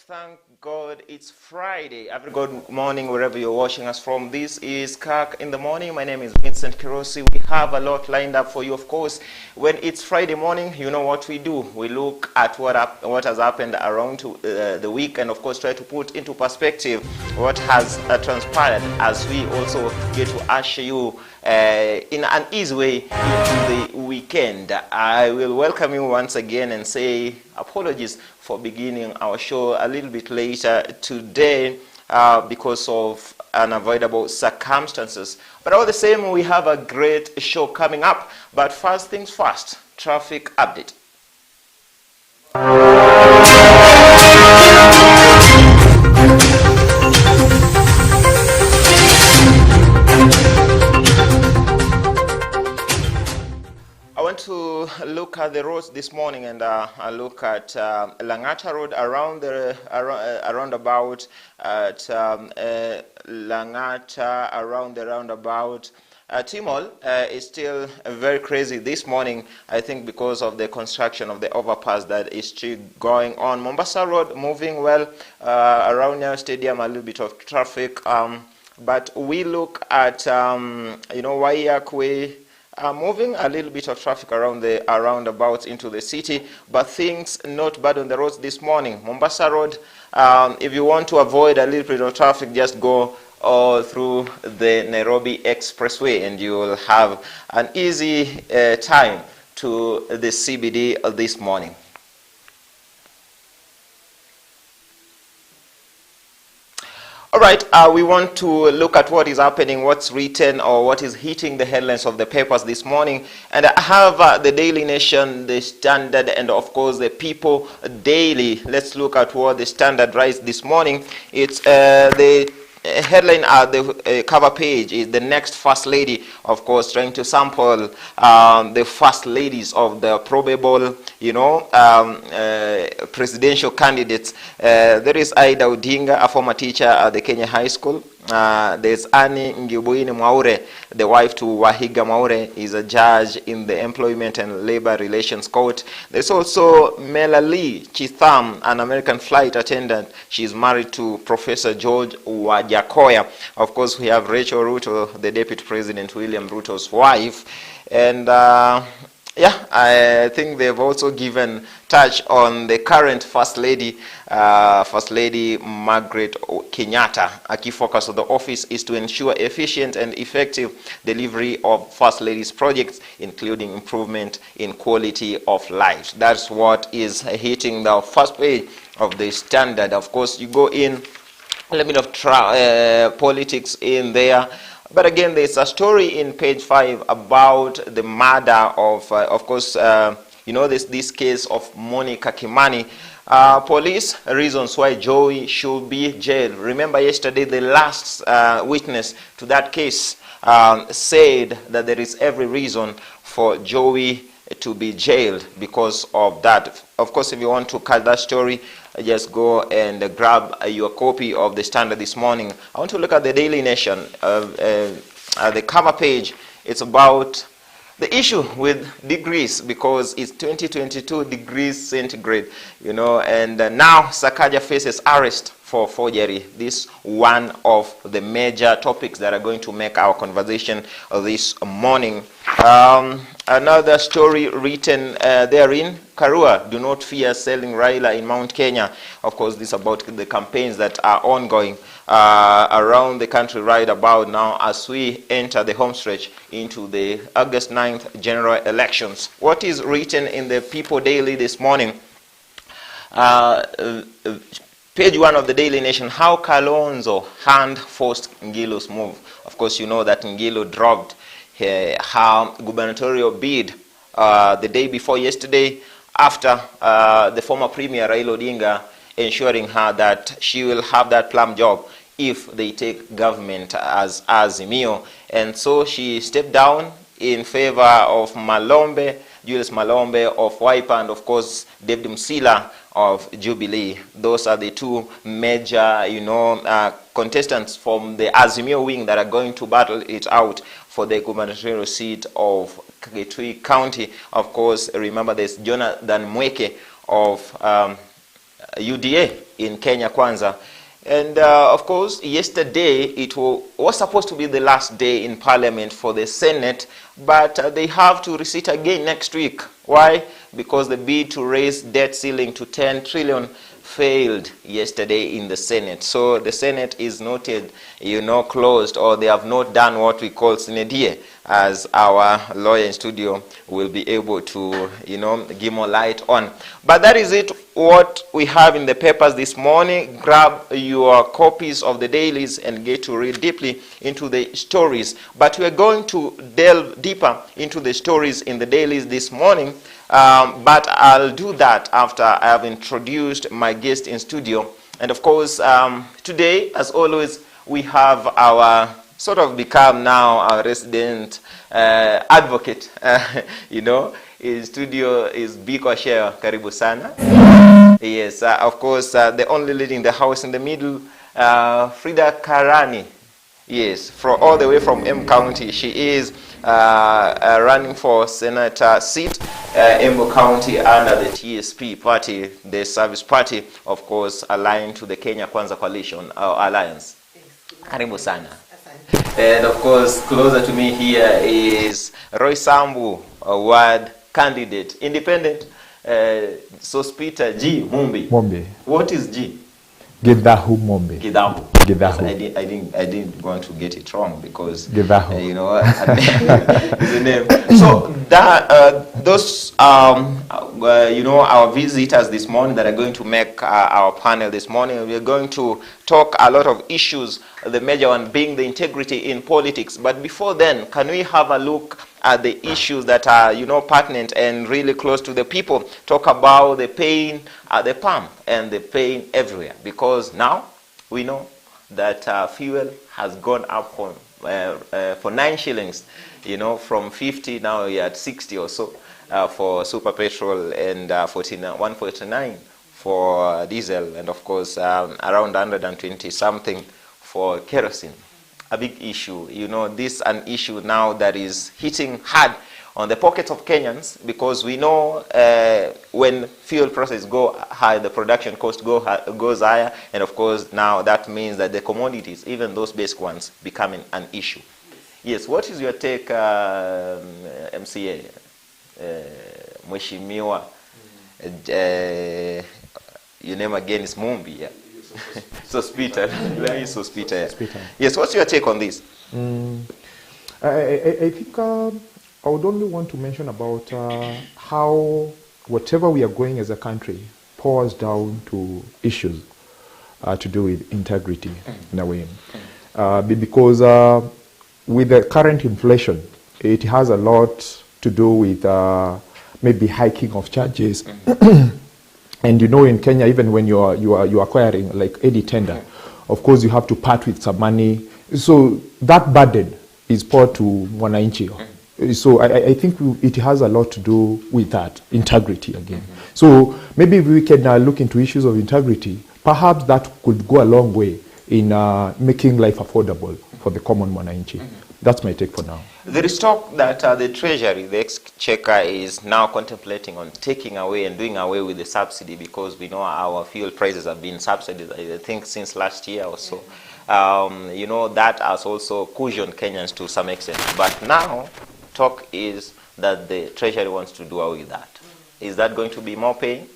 Thank God it's Friday. Every good morning wherever you're watching us from. This is Kirk in the morning. My name is Vincent Kirosi. We have a lot lined up for you, of course. When it's Friday morning, you know what we do. We look at what has happened around the week and, of course, try to put into perspective what has transpired as we also get to usher you in an easy way into the weekend. I will welcome you once again and say apologies for beginning our show a little bit later today because of unavoidable circumstances. But all the same, we have a great show coming up. But first things first, traffic update. I want to look at the roads this morning, and I look at Langata Road around the roundabout at Langata, around the roundabout. Timol is still very crazy this morning, I think because of the construction of the overpass that is still going on. Mombasa Road moving well, around Nyayo Stadium a little bit of traffic, but we look at Waiyak Way. Moving a little bit of traffic around the roundabouts into the city, but things not bad on the roads this morning. Mombasa Road, if you want to avoid a little bit of traffic, just go through the Nairobi Expressway and you will have an easy time to the CBD this morning. All right, we want to look at what is happening, what's written, or what is hitting the headlines of the papers this morning. And I have the Daily Nation, the Standard, and of course the People Daily. Let's look at what the Standard writes this morning. It's the headline at the cover page is the next First Lady, of course, trying to sample the First Ladies of the probable, presidential candidates. There is Aida Odinga, a former teacher at the Kenya High School. There's Annie Ngibuini Mwaure, the wife to Wahiga Mwaure, is a judge in the Employment and Labor Relations Court. There's also Melali Chitham, an American flight attendant. She's married to Professor George Wajakoya. Of course, we have Rachel Ruto, the Deputy President William Ruto's wife. And I think they've also given touch on the current First Lady Margaret Kenyatta. A key focus of the office is to ensure efficient and effective delivery of First Lady's projects, including improvement in quality of life. That's what is hitting the first page of the Standard. Of course, you go in a little bit of politics in there. But again, there's a story in page 5 about the murder of course, this case of Monica Kimani. Police reasons why Joey should be jailed. Remember yesterday, the last witness to that case said that there is every reason for Joey to be jailed because of that. Of course, if you want to catch that story, just go and grab your copy of the Standard this morning. I want to look at the Daily Nation. At the cover page, it's about the issue with degrees because it's 2022 degrees centigrade, and now Sakaja faces arrest for forgery. This one of the major topics that are going to make our conversation this morning. Another story written therein, Karua, do not fear selling Raila in Mount Kenya. Of course, this is about the campaigns that are ongoing around the country right about now as we enter the home stretch into the August 9th general elections. What is written in the People Daily this morning? Page 1 of the Daily Nation, how Kalonzo hand forced Ngilu's move. Of course, you know that Ngilu dropped her gubernatorial bid the day before yesterday after the former Premier Raila Odinga ensuring her that she will have that plum job if they take government as Azimio. And so she stepped down in favor of Julius Malombe of Wiper, and of course David Msila of Jubilee. Those are the two major, contestants from the Azimio wing that are going to battle it out for the gubernatorial seat of Kitui County. Of course, remember there's Jonathan Mweke of UDA in Kenya Kwanza. And of course, yesterday it was supposed to be the last day in Parliament for the Senate, but they have to resit again next week. Why? Because the bid to raise debt ceiling to 10 trillion failed yesterday in the Senate. So the Senate is noted, closed, or they have not done what we call sine die, as our lawyer in studio will be able to, give more light on. But that is it, what we have in the papers this morning. Grab your copies of the dailies and get to read deeply into the stories. But we are going to delve deeper into the stories in the dailies this morning. But I'll do that after I have introduced my guest in studio. And of course, today, as always, we have our sort of become now our resident advocate. His studio is Biko Share. Karibu sana. Yes, of course, the only lady in the house in the middle, Frida Karani. Yes, all the way from M County. She is running for senator seat, Embu County, under the TSP party, the service party, of course, aligned to the Kenya Kwanza coalition, our alliance. Karibu sana. And of course, closer to me here is Roy Sambu, a ward candidate, independent, Sospita G. Mumbi. What is G? Gidahu Mombe. Gidahu. I didn't want to get it wrong because Gidahu. Is the name. So that those our visitors this morning that are going to make our panel this morning, we are going to talk a lot of issues. The major one being the integrity in politics. But before then, can we have a look at the issues that are, pertinent and really close to the people? Talk about the pain at the pump and the pain everywhere. Because now we know that fuel has gone up for 9 shillings, from 50, now you're at 60 or so for super petrol, and 149 for diesel, and of course around 120 something for kerosene. A big issue. This an issue now that is hitting hard on the pockets of Kenyans, because we know when fuel prices go high, the production cost goes higher, and of course now that means that the commodities, even those basic ones, becoming an issue. Yes, what is your take, MCA, Mheshimiwa? Your name again is Mumbi, yeah? Sospita. Yes, what's your take on this? I think I would only want to mention about how whatever we are going as a country pours down to issues to do with integrity in a way. Because with the current inflation, it has a lot to do with maybe hiking of charges. And in Kenya, even when you are acquiring like any tender, of course you have to part with some money. So that burden is poured to Mwananchi. So I think it has a lot to do with that, integrity again. So maybe if we can look into issues of integrity, perhaps that could go a long way in making life affordable for the common Mwananchi. That's my take for now. There is talk that the Treasury, the Exchequer, is now contemplating on taking away and doing away with the subsidy, because we know our fuel prices have been subsidized, I think, since last year or so. That has also cushioned Kenyans to some extent. But now, talk is that the Treasury wants to do away with that. Is that going to be more pain?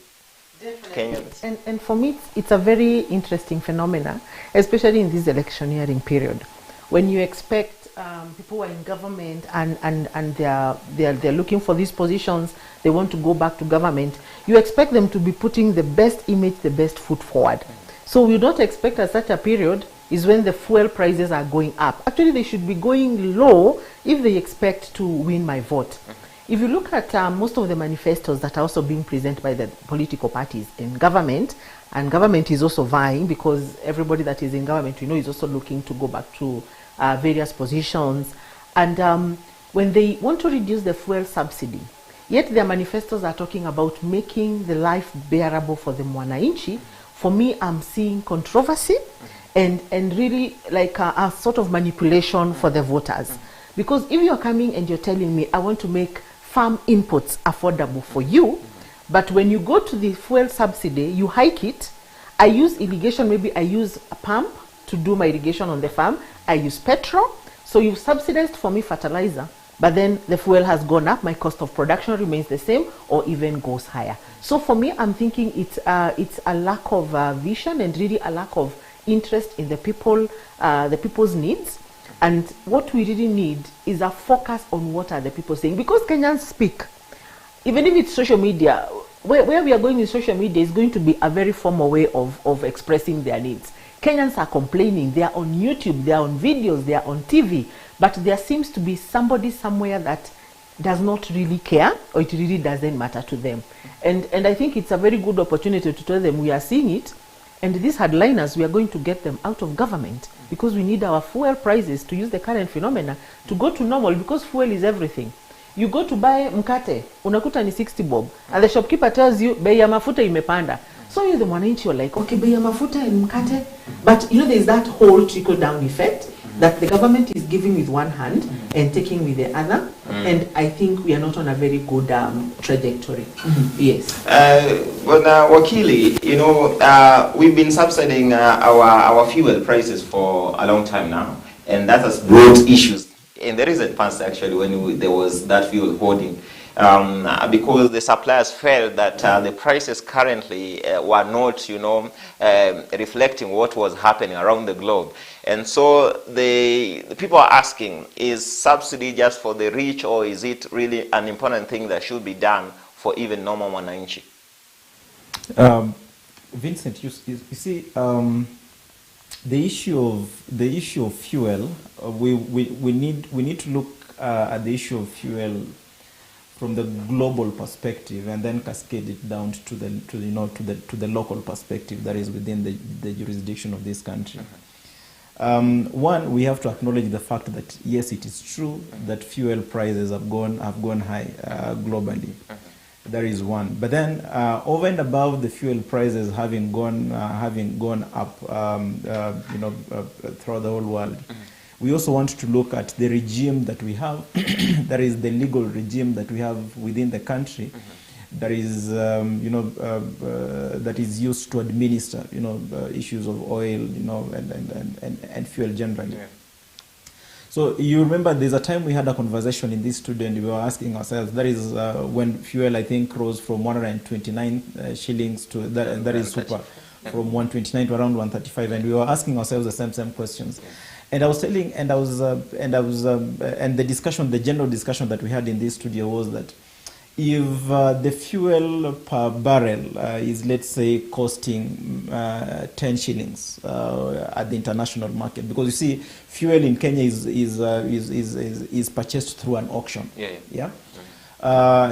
Kenyans? And for me, it's a very interesting phenomena, especially in this electioneering period, when you expect people who are in government and they're looking for these positions, they want to go back to government, you expect them to be putting the best image, the best foot forward. So we don't expect at such a period is when the fuel prices are going up. Actually, they should be going low if they expect to win my vote. If you look at most of the manifestos that are also being presented by the political parties in government, and government is also vying, because everybody that is in government, is also looking to go back to various positions. And when they want to reduce the fuel subsidy, yet their manifestos are talking about making the life bearable for the Mwananchi, for me, I'm seeing controversy and really like a sort of manipulation for the voters. Because if you're coming and you're telling me, I want to make farm inputs affordable for you, But when you go to the fuel subsidy, you hike it. I use irrigation, maybe I use a pump to do my irrigation on the farm. I use petrol. So you've subsidized for me fertilizer, but then the fuel has gone up. My cost of production remains the same or even goes higher. So for me, I'm thinking it's a lack of vision and really a lack of interest in the people's needs. And what we really need is a focus on what are the people saying. Because Kenyans speak. Even if it's social media, where we are going in social media is going to be a very formal way of expressing their needs. Kenyans are complaining. They are on YouTube, they are on videos, they are on TV. But there seems to be somebody somewhere that does not really care, or it really doesn't matter to them. And I think it's a very good opportunity to tell them we are seeing it. And these hardliners, we are going to get them out of government because we need our fuel prices, to use the current phenomena, to go to normal, because fuel is everything. You go to buy mkate, unakuta ni 60 bob, and the shopkeeper tells you, bei ya mafuta imepanda. So you're the mwananchi, you're like, okay, bei ya mafuta and mkate. But you know, there's that whole trickle-down effect that the government is giving with one hand and taking with the other. And I think we are not on a very good trajectory. Yes. Well, Wakili, you know, we've been subsidizing our fuel prices for a long time now, and that has brought issues. In the recent past, actually, when there was that fuel hoarding, because the suppliers felt that the prices currently were not, you know, reflecting what was happening around the globe. And so the people are asking, is subsidy just for the rich, or is it really an important thing that should be done for even normal mwananchi? Vincent, you see, the issue of fuel, we need to look at the issue of fuel from the global perspective, and then cascade it down to the local perspective that is within the jurisdiction of this country. One, we have to acknowledge the fact that yes, it is true that fuel prices have gone high globally. That is one. But then, over and above the fuel prices having gone up, throughout the whole world, we also want to look at the regime that we have, that is the legal regime that we have within the country, that is, that is used to administer, issues of oil, and fuel generally. Yeah. So you remember there's a time we had a conversation in this studio and we were asking ourselves, that is when fuel, I think, rose from 129 shillings to, that is super, from 129 to around 135, and we were asking ourselves the same questions. And I was telling, and the discussion, the general discussion that we had in this studio was that if the fuel per barrel is, let's say, costing 10 shillings at the international market, because you see, fuel in Kenya is purchased through an auction. Yeah.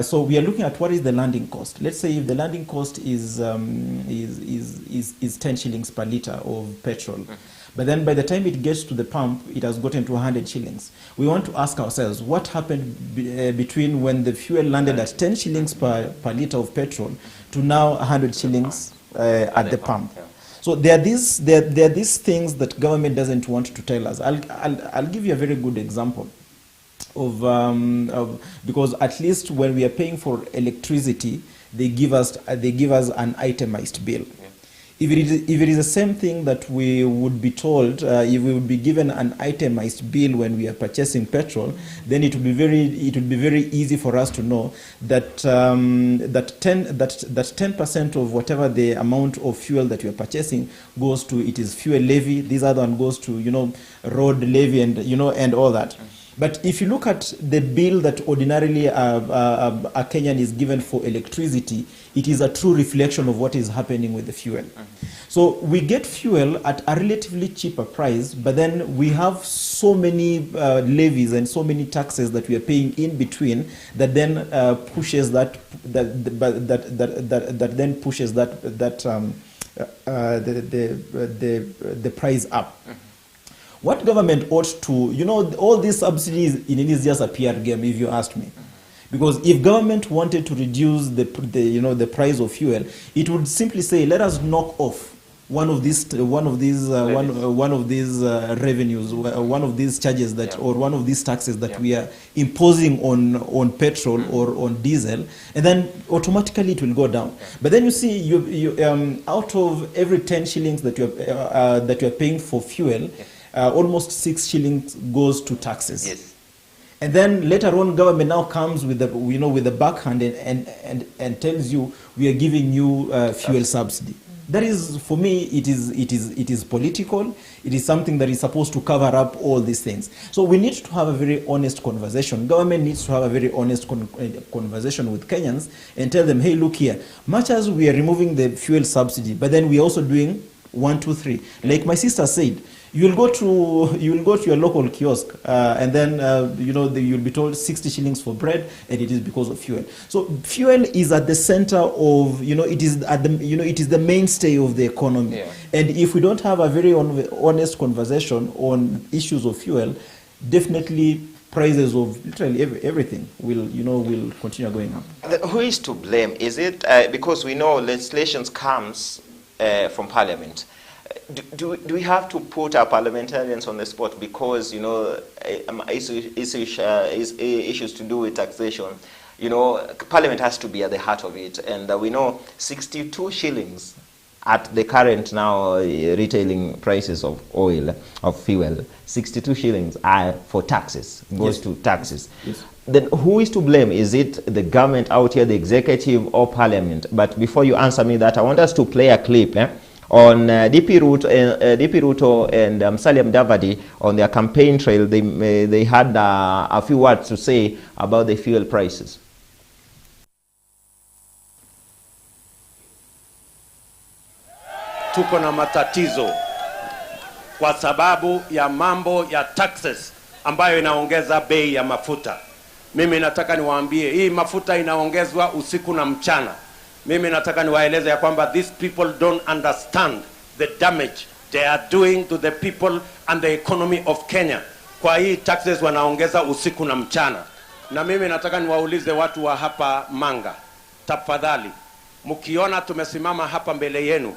So we are looking at what is the landing cost. Let's say if the landing cost is 10 shillings per liter of petrol. But then by the time it gets to the pump, it has gotten to 100 shillings. We want to ask ourselves, what happened between when the fuel landed at 10 shillings per liter of petrol to now 100 shillings at the pump? So there are these things that government doesn't want to tell us. I'll give you a very good example of because at least when we are paying for electricity, they give us an itemized bill. If it is the same thing that we would be told, if we would be given an itemized bill when we are purchasing petrol, then it would be very easy for us to know that that 10% of whatever the amount of fuel that we are purchasing goes to, it is fuel levy. This other one goes to road levy and all that. But if you look at the bill that ordinarily a Kenyan is given for electricity, it is a true reflection of what is happening with the fuel. So we get fuel at a relatively cheaper price, but then we have so many levies and so many taxes that we are paying in between that then pushes the price up. What government ought to, all these subsidies, it is just a PR game, if you ask me. Because if government wanted to reduce the price of fuel, it would simply say, let us knock off one of these revenues, one of these charges that, or one of these taxes that we are imposing on petrol or on diesel, and then automatically it will go down. But then you see, you out of every 10 shillings that you are paying for fuel, almost 6 shillings goes to taxes. Yes. And then later on, government now comes with the, with the backhand and tells you, we are giving you fuel subsidy. That is, for me, it is political. It is something that is supposed to cover up all these things. So we need to have a very honest conversation. Government needs to have a very honest conversation with Kenyans and tell them, hey, look here, much as we are removing the fuel subsidy, but then we are also doing 1, 2, 3. Like my sister said, you will go to your local kiosk, and then you'll be told 60 shillings for bread, and it is because of fuel. So fuel is at the center of it is the mainstay of the economy. Yeah. And if we don't have a very honest conversation on issues of fuel, definitely prices of literally everything will continue going up. Who is to blame? Is it because we know legislation comes from Parliament? Do we have to put our parliamentarians on the spot because issues to do with taxation? Parliament has to be at the heart of it, and we know 62 shillings at the current now retailing prices of oil, of fuel. 62 shillings are for taxes, goes to taxes. Yes. Then who is to blame? Is it the government out here, the executive, or Parliament? But before you answer me that, I want us to play a clip on DP Ruto and Salim Davadi on their campaign trail. They had a few words to say about the fuel prices. Tuko na matatizo kwa sababu ya mambo ya taxes ambayo inaongeza bei ya mafuta. Mimi nataka niwaambie, hii mafuta inaongezwa usiku na mchana. Mimi nataka niwaeleze ya kwamba these people don't understand the damage they are doing to the people and the economy of Kenya. Kwa hii taxes wanaongeza usiku na mchana. Na mimi nataka niwaulize watu wa hapa Manga, tafadhali, mkiona tumesimama hapa mbele yenu,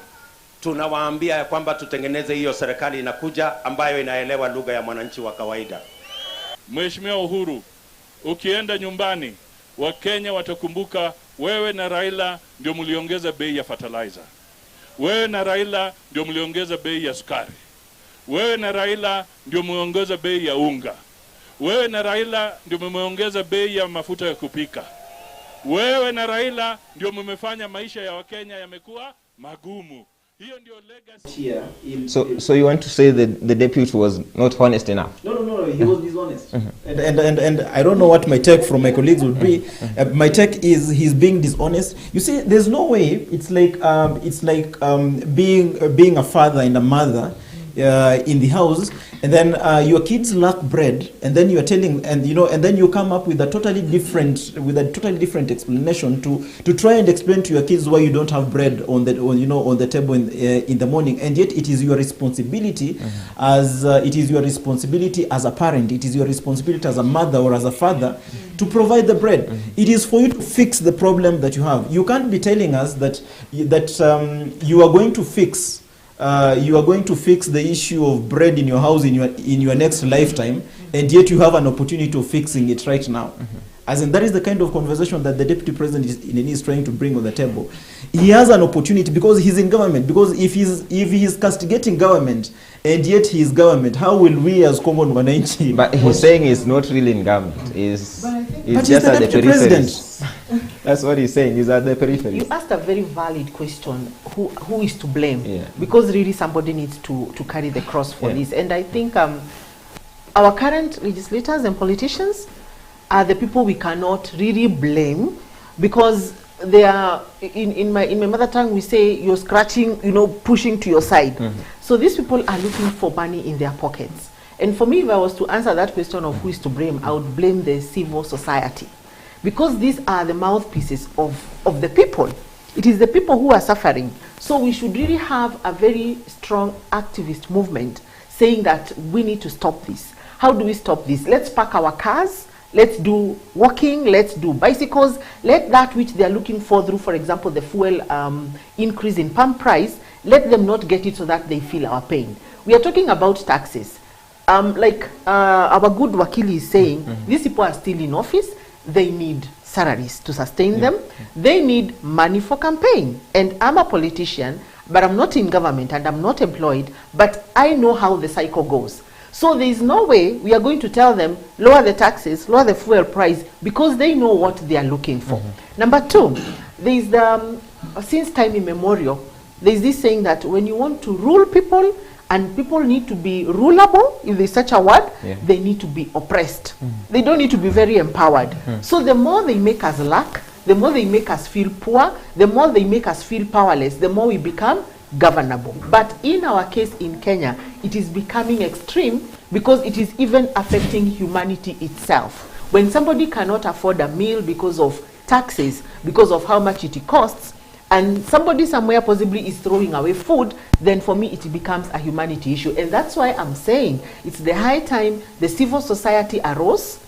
tunawaambia ya kwamba tutengeneze hiyo serikali inakuja ambayo inaelewa lugha ya mwananchi wa kawaida. Mheshimiwa Uhuru, ukienda nyumbani, Wakenya watakumbuka wewe na Raila ndio mliongeza bei ya fertilizer. Wewe na Raila ndio mliongeza bei ya sukari. Wewe na Raila ndio mliongeza bei ya unga. Wewe na Raila ndio mmeongeza bei ya mafuta ya kupika. Wewe na Raila ndio mmefanya maisha ya Wakenya yamekuwa magumu. So you want to say that the deputy was not honest enough? No, he was dishonest. And I don't know what my take from my colleagues would be. My take is he's being dishonest. You see, there's no way. It's like being a father and a mother in the house, and then your kids lack bread, and then you are telling, and then you come up with a totally different explanation to try and explain to your kids why you don't have bread on the table in the morning. And yet it is your responsibility as a parent, it is your responsibility as a mother or as a father to provide the bread. It is for you to fix the problem that you have. You can't be telling us that you are going to fix the issue of bread in your house in your next lifetime, and yet you have an opportunity of fixing it right now. As in, that is the kind of conversation that the deputy president is trying to bring on the table. He has an opportunity because he's in government. Because if he's castigating government and yet he is government, how will we as common wananchi? But he's saying he's not really in government. He's just at the periphery. That's what he's saying. He's at the periphery. You asked a very valid question. Who is to blame? Yeah. Because really somebody needs to carry the cross for this. And I think our current legislators and politicians are the people we cannot really blame, because they are in my mother tongue we say you're scratching, pushing to your side. So these people are looking for money in their pockets. And for me, if I was to answer that question of who is to blame, I would blame the civil society, because these are the mouthpieces of the people. It is the people who are suffering. So we should really have a very strong activist movement saying that we need to stop this. How do we stop this? Let's park our cars. Let's do walking, let's do bicycles, let that which they are looking for through, for example, the fuel increase in pump price, let them not get it so that they feel our pain. We are talking about taxes. Like our good Wakili is saying, these people are still in office. They need salaries to sustain them. They need money for campaign. And I'm a politician, but I'm not in government and I'm not employed, but I know how the cycle goes. So there is no way we are going to tell them, lower the taxes, lower the fuel price, because they know what they are looking for. Number two, there is the, since time immemorial, there is this saying that when you want to rule people, and people need to be rulable, if there's such a word, they need to be oppressed. They don't need to be very empowered. So the more they make us lack, the more they make us feel poor, the more they make us feel powerless, the more we become governable. But in our case in Kenya, it is becoming extreme because it is even affecting humanity itself. When somebody cannot afford a meal because of taxes, because of how much it costs, and somebody somewhere possibly is throwing away food, then for me it becomes a humanity issue. And that's why I'm saying it's the high time the civil society arose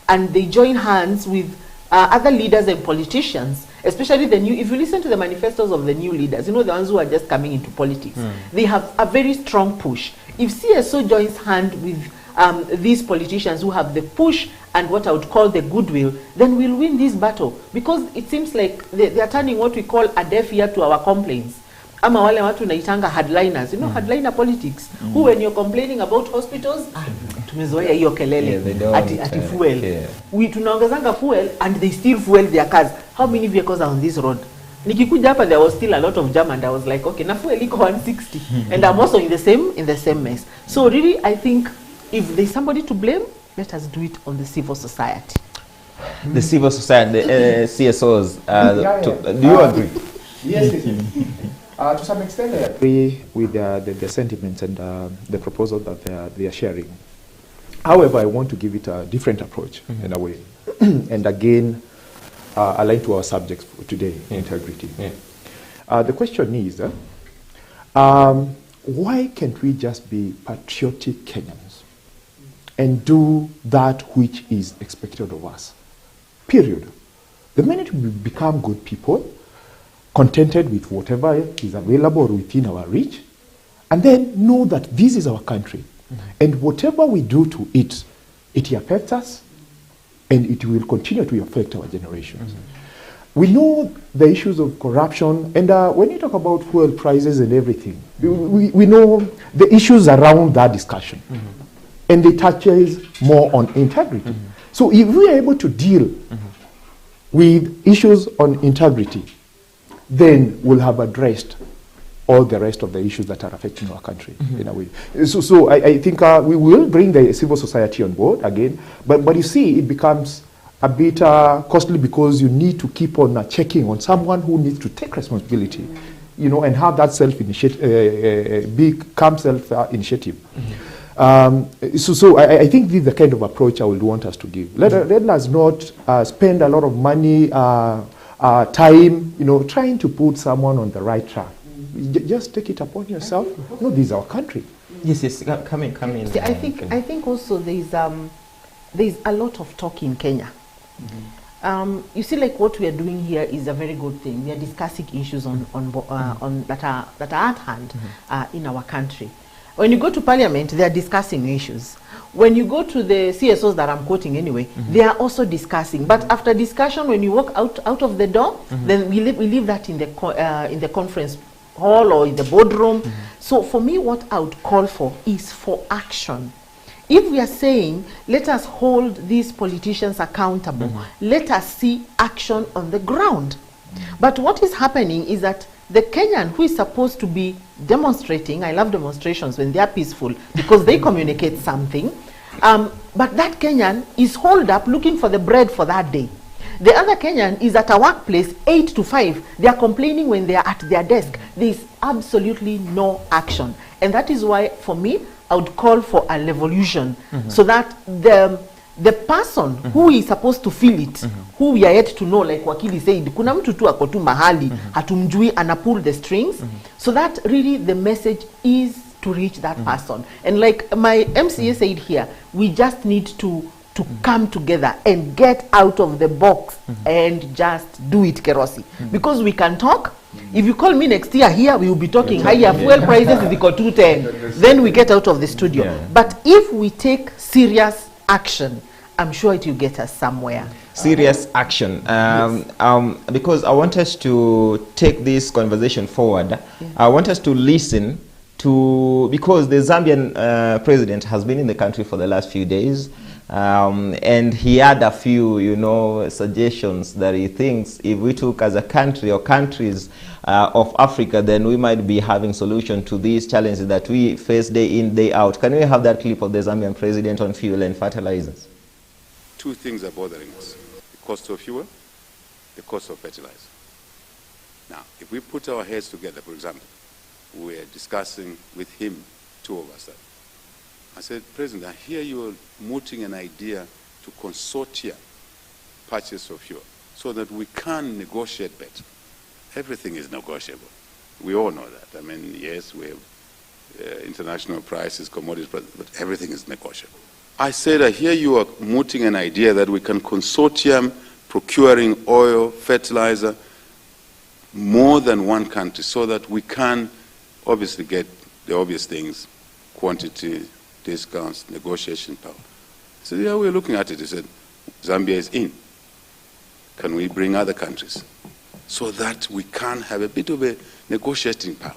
and they join hands with other leaders and politicians, especially the new, if you listen to the manifestos of the new leaders, you know, the ones who are just coming into politics, they have a very strong push. If CSO joins hand with these politicians who have the push and what I would call the goodwill, then we'll win this battle. Because it seems like they are turning what we call a deaf ear to our complaints. Ama wale watu naitanga hardliners, you know, hardliner politics, who when you're complaining about hospitals, tumezoea hiyo kelele, ati fuel. We tunaongezanga fuel and they still fuel their cars. How many vehicles are on this road? Nikikuja hapa, there was still a lot of jam and I was like, okay, na fuel iko 160. And I'm also in the same mess. So really, I think if there's somebody to blame, let us do it on the civil society. The civil society, the CSOs, do you agree? Yes. To some extent, I agree with the sentiments and the proposal that they are sharing. However, I want to give it a different approach in a way. And again, aligned to our subjects for today, integrity. The question is, why can't we just be patriotic Kenyans and do that which is expected of us? Period. The minute we become good people, contented with whatever is available within our reach, and then know that this is our country, and whatever we do to it, it affects us, and it will continue to affect our generations. We know the issues of corruption, and when you talk about fuel prices and everything, we know the issues around that discussion, and it touches more on integrity. So if we are able to deal with issues on integrity, then we'll have addressed all the rest of the issues that are affecting our country in a way. So I think we will bring the civil society on board again, but you see, it becomes a bit costly because you need to keep on checking on someone who needs to take responsibility, you know, and have that become self-initiative. So I think this is the kind of approach I would want us to give. Let us not spend a lot of money, time, you know, trying to put someone on the right track. Just take it upon yourself. No, this is our country. Yes, come in. See, I think also there's a lot of talk in Kenya. You see, like what we are doing here is a very good thing. We are discussing issues on that are at hand in our country. When you go to parliament, they are discussing issues. When you go to the CSOs that I'm quoting anyway, they are also discussing. But after discussion, when you walk out of the door, then we leave that in the conference hall or in the boardroom. So for me, what I would call for is for action. If we are saying, let us hold these politicians accountable, let us see action on the ground. But what is happening is that the Kenyan who is supposed to be demonstrating, I love demonstrations when they are peaceful because they communicate something, but that Kenyan is holed up looking for the bread for that day. The other Kenyan is at a workplace 8 to 5. They are complaining when they are at their desk. There is absolutely no action. And that is why, for me, I would call for a revolution so that the person who is supposed to feel it, who we are yet to know, like Wakili said, kuna mtu tu ako tu mahali, hatumjui, ana pull the strings, so that really the message is to reach that person. And like my MCA said here, we just need to come together and get out of the box and just do it, Kerosi. Because we can talk, If you call me next year here, we will be talking higher fuel prices is equal to 210. Then we get out of the studio. Yeah. But if we take serious action, I'm sure it will get us somewhere. Serious action. Because I want us to take this conversation forward. Yeah. I want us to listen to, because the Zambian president has been in the country for the last few days, and he had a few, you know, suggestions that he thinks if we took as a country or countries of Africa, then we might be having solution to these challenges that we face day in, day out. Can we have that clip of the Zambian president on fuel and fertilizers? Two things are bothering us: the cost of fuel, the cost of fertilizer. Now, if we put our heads together, for example, we were discussing with him, two of us, I said, President, I hear you are mooting an idea to consortia purchase of fuel so that we can negotiate better. Everything is negotiable. We all know that. I mean, yes, we have international prices, commodities prices, but everything is negotiable. I said, I hear you are mooting an idea that we can consortium procuring oil, fertilizer, more than one country, so that we can obviously get the obvious things, quantity, discounts, negotiation power. I said, yeah, we're looking at it. He said, Zambia is in. Can we bring other countries so that we can have a bit of a negotiating power?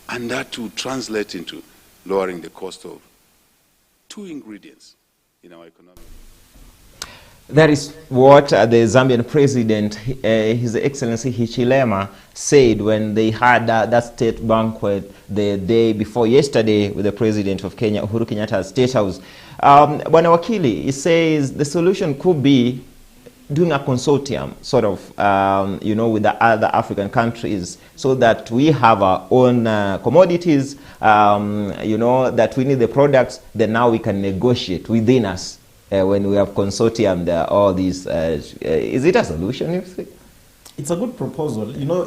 And that will translate into lowering the cost of two ingredients in our economy. That is what the Zambian president, His Excellency Hichilema, said when they had that state banquet the day before yesterday with the president of Kenya, Uhuru Kenyatta, at State House. Bwana Wakili, he says the solution could be doing a consortium, sort of, you know, with the other African countries, so that we have our own commodities, you know, that we need the products, then now we can negotiate within us. When we have consortium, all these, is it a solution, you think? It's a good proposal. You know,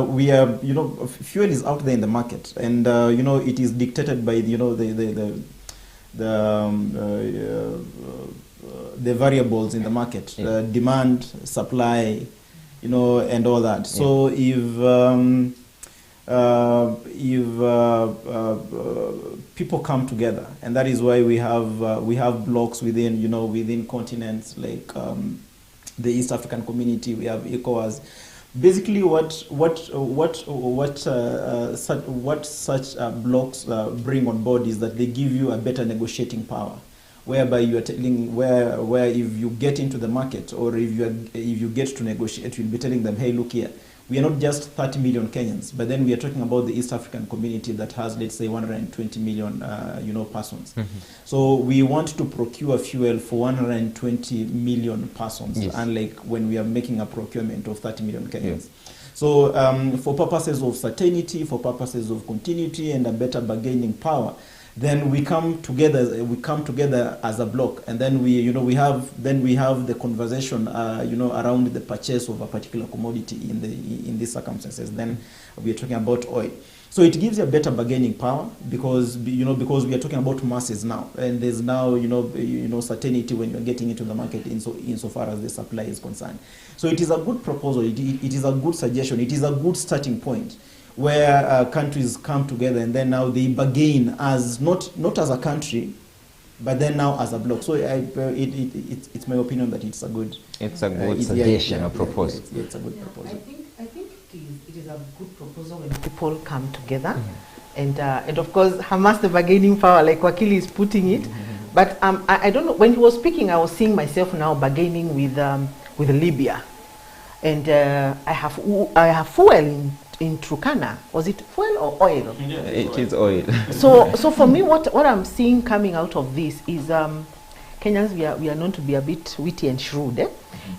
we are, you know, fuel is out there in the market, and you know, it is dictated by, you know, the variables in the market, demand, supply, you know, and all that. So if people come together, and that is why we have blocks within, you know, within continents like the East African Community, we have ECOWAS. Basically, what such blocks bring on board is that they give you a better negotiating power, whereby you are telling where if you get into the market, or if you get to negotiate, you'll be telling them, hey, look here, we are not just 30 million Kenyans, but then we are talking about the East African community that has, let's say, 120 million, you know, persons. Mm-hmm. So we want to procure fuel for 120 million persons, yes, unlike when we are making a procurement of 30 million Kenyans. Yes. So for purposes of certainty, for purposes of continuity and a better bargaining power, then we come together as a block, and then we have the conversation around the purchase of a particular commodity in these circumstances. Then we are talking about oil. So it gives you a better bargaining power, because we are talking about masses now, and there's now certainty when you're getting into the market insofar as the supply is concerned. So it is a good proposal. It is a good suggestion. It is a good starting point, where countries come together and then now they bargain as not as a country, but then now as a bloc. So it's my opinion that it's a good suggestion or proposal. It's a good proposal. I think it is a good proposal when people come together, and of course Hamas, the bargaining power, like Wakili is putting it. But I don't know, when he was speaking, I was seeing myself now bargaining with Libya, and I have fuel in Turkana. Was it fuel or oil? Yeah, it is oil. So for me, what I'm seeing coming out of this is Kenyans, we are known to be a bit witty and shrewd.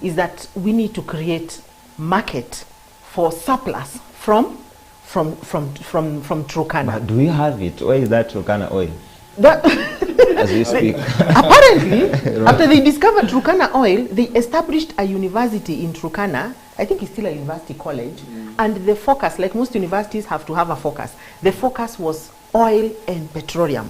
Is that we need to create market for surplus from Turkana. But do we have it? Where is that Turkana oil? As we speak. Apparently, after they discovered Turkana oil, they established a university in Turkana. I think it's still a university college. And the focus, like most universities have to have a focus, the focus was oil and petroleum.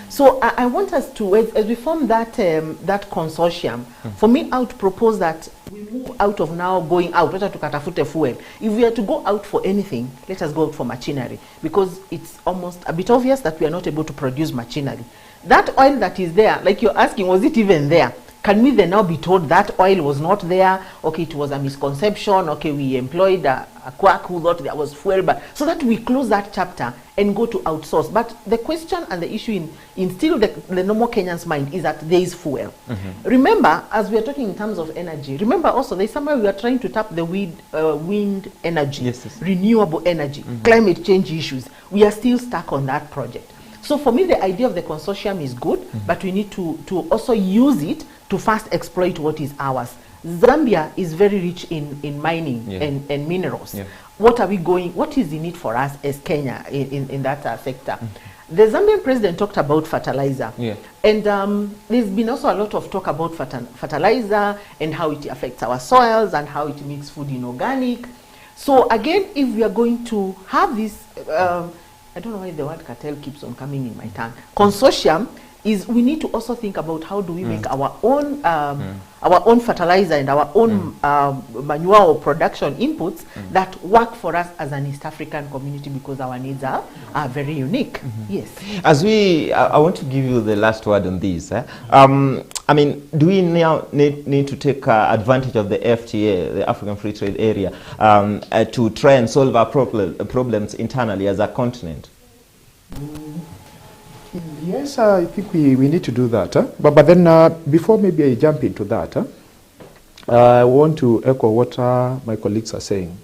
So I want us to, as we form that that consortium, for me I would propose that we move out of now going out, let us to katafute fuel. If we are to go out for anything, let us go out for machinery, because it's almost a bit obvious that we are not able to produce machinery. That oil that is there, like you're asking, was it even there? Can we then now be told that oil was not there? Okay, it was a misconception. Okay, we employed a quack who thought there was fuel, but so that we close that chapter and go to outsource. But the question and the issue in still the normal Kenyan's mind is that there is fuel. Remember, as we are talking in terms of energy, remember also there's somewhere we are trying to tap the wind energy, Yes. renewable energy, climate change issues. We are still stuck on that project. So for me, the idea of the consortium is good, but we need to also use it to first exploit what is ours. Zambia is very rich in mining and minerals. What is in it for us as Kenya in that sector? The Zambian president talked about fertilizer. And there's been also a lot of talk about fertilizer and how it affects our soils and how it makes food inorganic. So again, if we are going to have this, I don't know why the word cartel keeps on coming in my tongue, consortium, is we need to also think about how do we make our own fertilizer and our own manure production inputs that work for us as an East African community, because our needs are very unique. Yes. As I want to give you the last word on this. I mean, do we now need to take advantage of the FTA, the African Free Trade Area, to try and solve our problems internally as a continent? Yes, I think we need to do that. But then before maybe I jump into that, I want to echo what my colleagues are saying.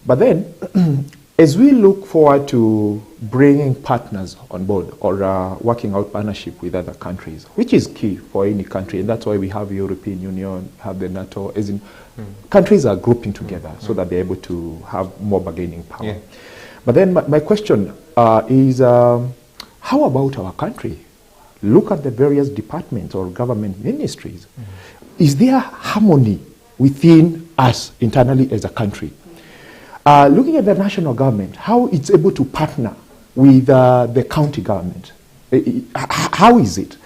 But then, as we look forward to bringing partners on board or working out partnership with other countries, which is key for any country, and that's why we have the European Union, have the NATO, as in countries are grouping together so that they're able to have more bargaining power. But then my question is, how about our country? Look at the various departments or government ministries. Is there harmony within us internally as a country? Looking at the national government, how it's able to partner with the county government. How is it?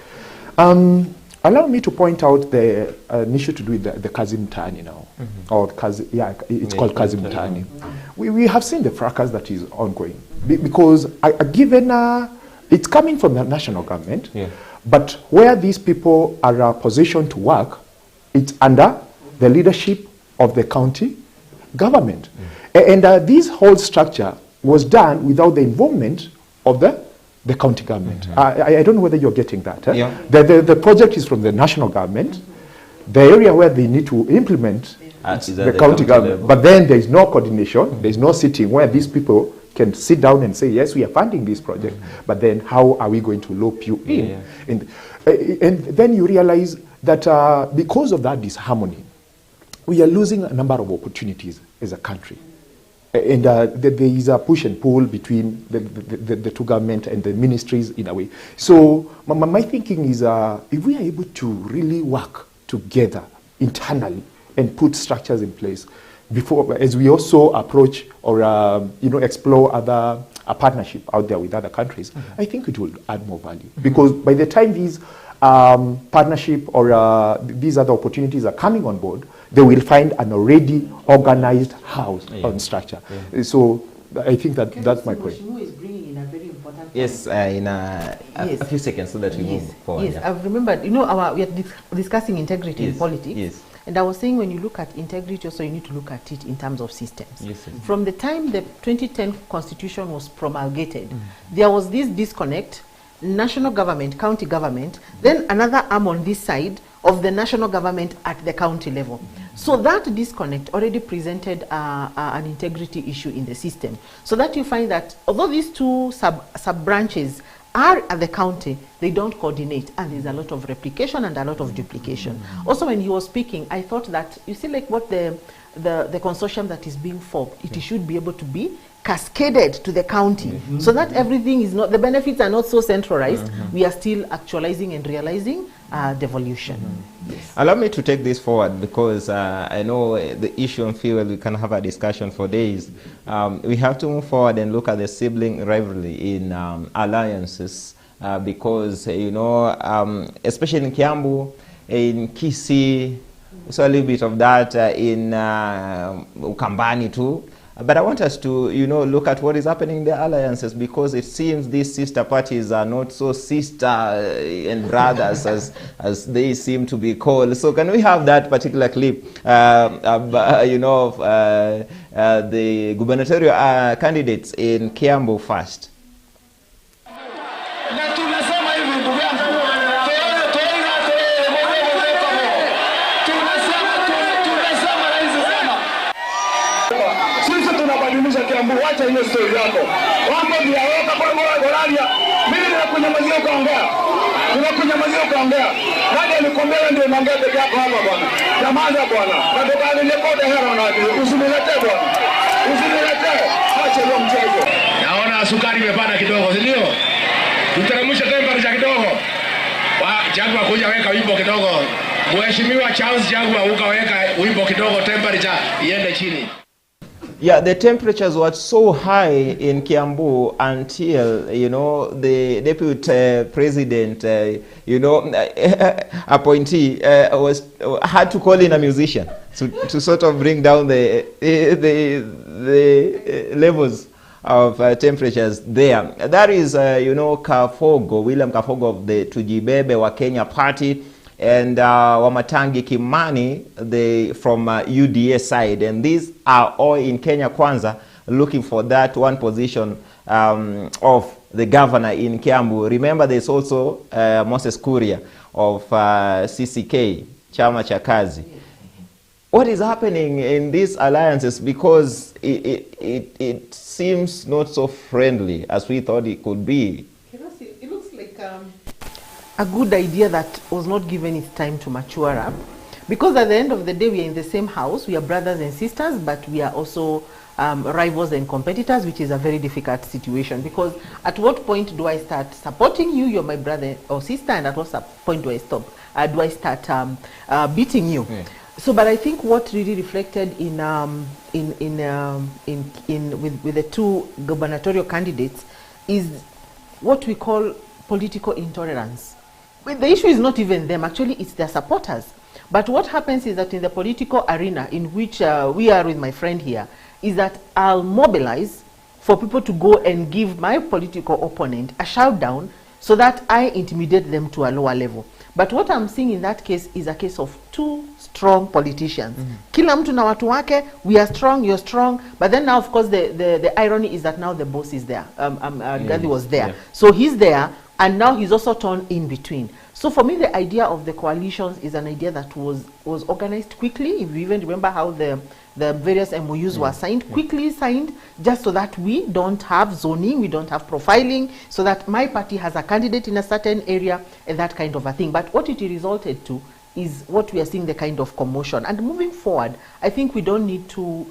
Allow me to point out an issue to do with the Kazi Mtaani now. Or it's called Kazi Mtaani. We have seen the fracas that is ongoing. Because given it's coming from the national government, but where these people are positioned to work, it's under the leadership of the county government. And this whole structure was done without the involvement of the county government. I don't know whether you're getting that. The project is from the national government. The area where they need to implement is the county government. Level. But then there is no coordination, there is no sitting where these people can sit down and say, yes, we are funding this project, but then how are we going to loop you in? And then you realize that because of that disharmony, we are losing a number of opportunities as a country. And there is a push and pull between the two government and the ministries in a way. So my thinking is if we are able to really work together internally and put structures in place, before, as we also approach or explore other partnership out there with other countries, I think it will add more value. Because by the time these partnership or these other opportunities are coming on board, they will find an already organized house on structure. So I think that's my point. Is bringing in a very important point. Yes, in a few seconds so that we move forward. Yes, I've remembered. We are discussing integrity in politics. And I was saying when you look at integrity, also you need to look at it in terms of systems. From the time the 2010 Constitution was promulgated, there was this disconnect, national government, county government, then another arm on this side of the national government at the county level. So that disconnect already presented an integrity issue in the system. So that you find that although these two sub-branches are at the county, they don't coordinate, and there's a lot of replication and a lot of duplication. Also, when he was speaking, I thought that, you see, like what the consortium that is being formed, it should be able to be cascaded to the county, so that everything is not, the benefits are not so centralized. We are still actualizing and realizing devolution. Allow me to take this forward, because I know the issue on fuel, we can have a discussion for days. We have to move forward and look at the sibling rivalry in alliances, because, you know, especially in Kiambu, in Kisii, so a little bit of that in Ukambani too. But I want us to, you know, look at what is happening in the alliances, because it seems these sister parties are not so sister and brothers as they seem to be called. So can we have that particular clip, you know, of the gubernatorial candidates in Kiambu first? Wacha hiyo story yako. Mambo ndio yaweka kwa moyo goralia. Mimi ninakunyamazia ukaongea. Ninakunyamazia ukaongea. Nani alikwambia ndio unaongea peke yako hapa bwana? Nyamaza bwana. Natoka nilekote hera na usiniletee bwana. Usiniletee. Acha hiyo mchezo. Naona sukari imepanda kidogo, si ndio? Tuteremsha temperature kidogo. Jagwa kuja weka wimbo kidogo. Mheshimiwa Charles Jagwa ukaweka wimbo kidogo, temperature iende chini. Yeah, the temperatures were so high in Kiambu until, you know, the deputy president, you know, appointee had to call in a musician to sort of bring down the levels of temperatures there. That is, you know, William Kafogo of the Tujibebe wa Kenya party, and Wamatangi Kimani, from UDA side. And these are all in Kenya Kwanza, looking for that one position of the governor in Kiambu. Remember, there's also Moses Kuria of CCK, Chama cha Kazi. What is happening in these alliances? Because it seems not so friendly as we thought it could be. It looks like a good idea that was not given its time to mature up, because at the end of the day we are in the same house, we are brothers and sisters, but we are also rivals and competitors, which is a very difficult situation, because at what point do I start supporting you, you're my brother or sister, and at what point do I stop? Do I start beating you? Yeah. So, but I think what really reflected with the two gubernatorial candidates is what we call political intolerance. The issue is not even them, actually it's their supporters. But what happens is that in the political arena in which we are with my friend here, is that I'll mobilize for people to go and give my political opponent a shout down so that I intimidate them to a lower level. But what I'm seeing in that case is a case of two strong politicians. Kila mtu na watu wake, we are strong, you're strong. But then now, of course, the irony is that now the boss is there. Gandhi was there. Yeah. So he's there, and now he's also torn in between. So for me, the idea of the coalitions is an idea that was organized quickly. If you even remember how the various MOUs were signed, quickly signed, just so that we don't have zoning, we don't have profiling, so that my party has a candidate in a certain area and that kind of a thing. But what it resulted to is what we are seeing, the kind of commotion. And moving forward, I think we don't need to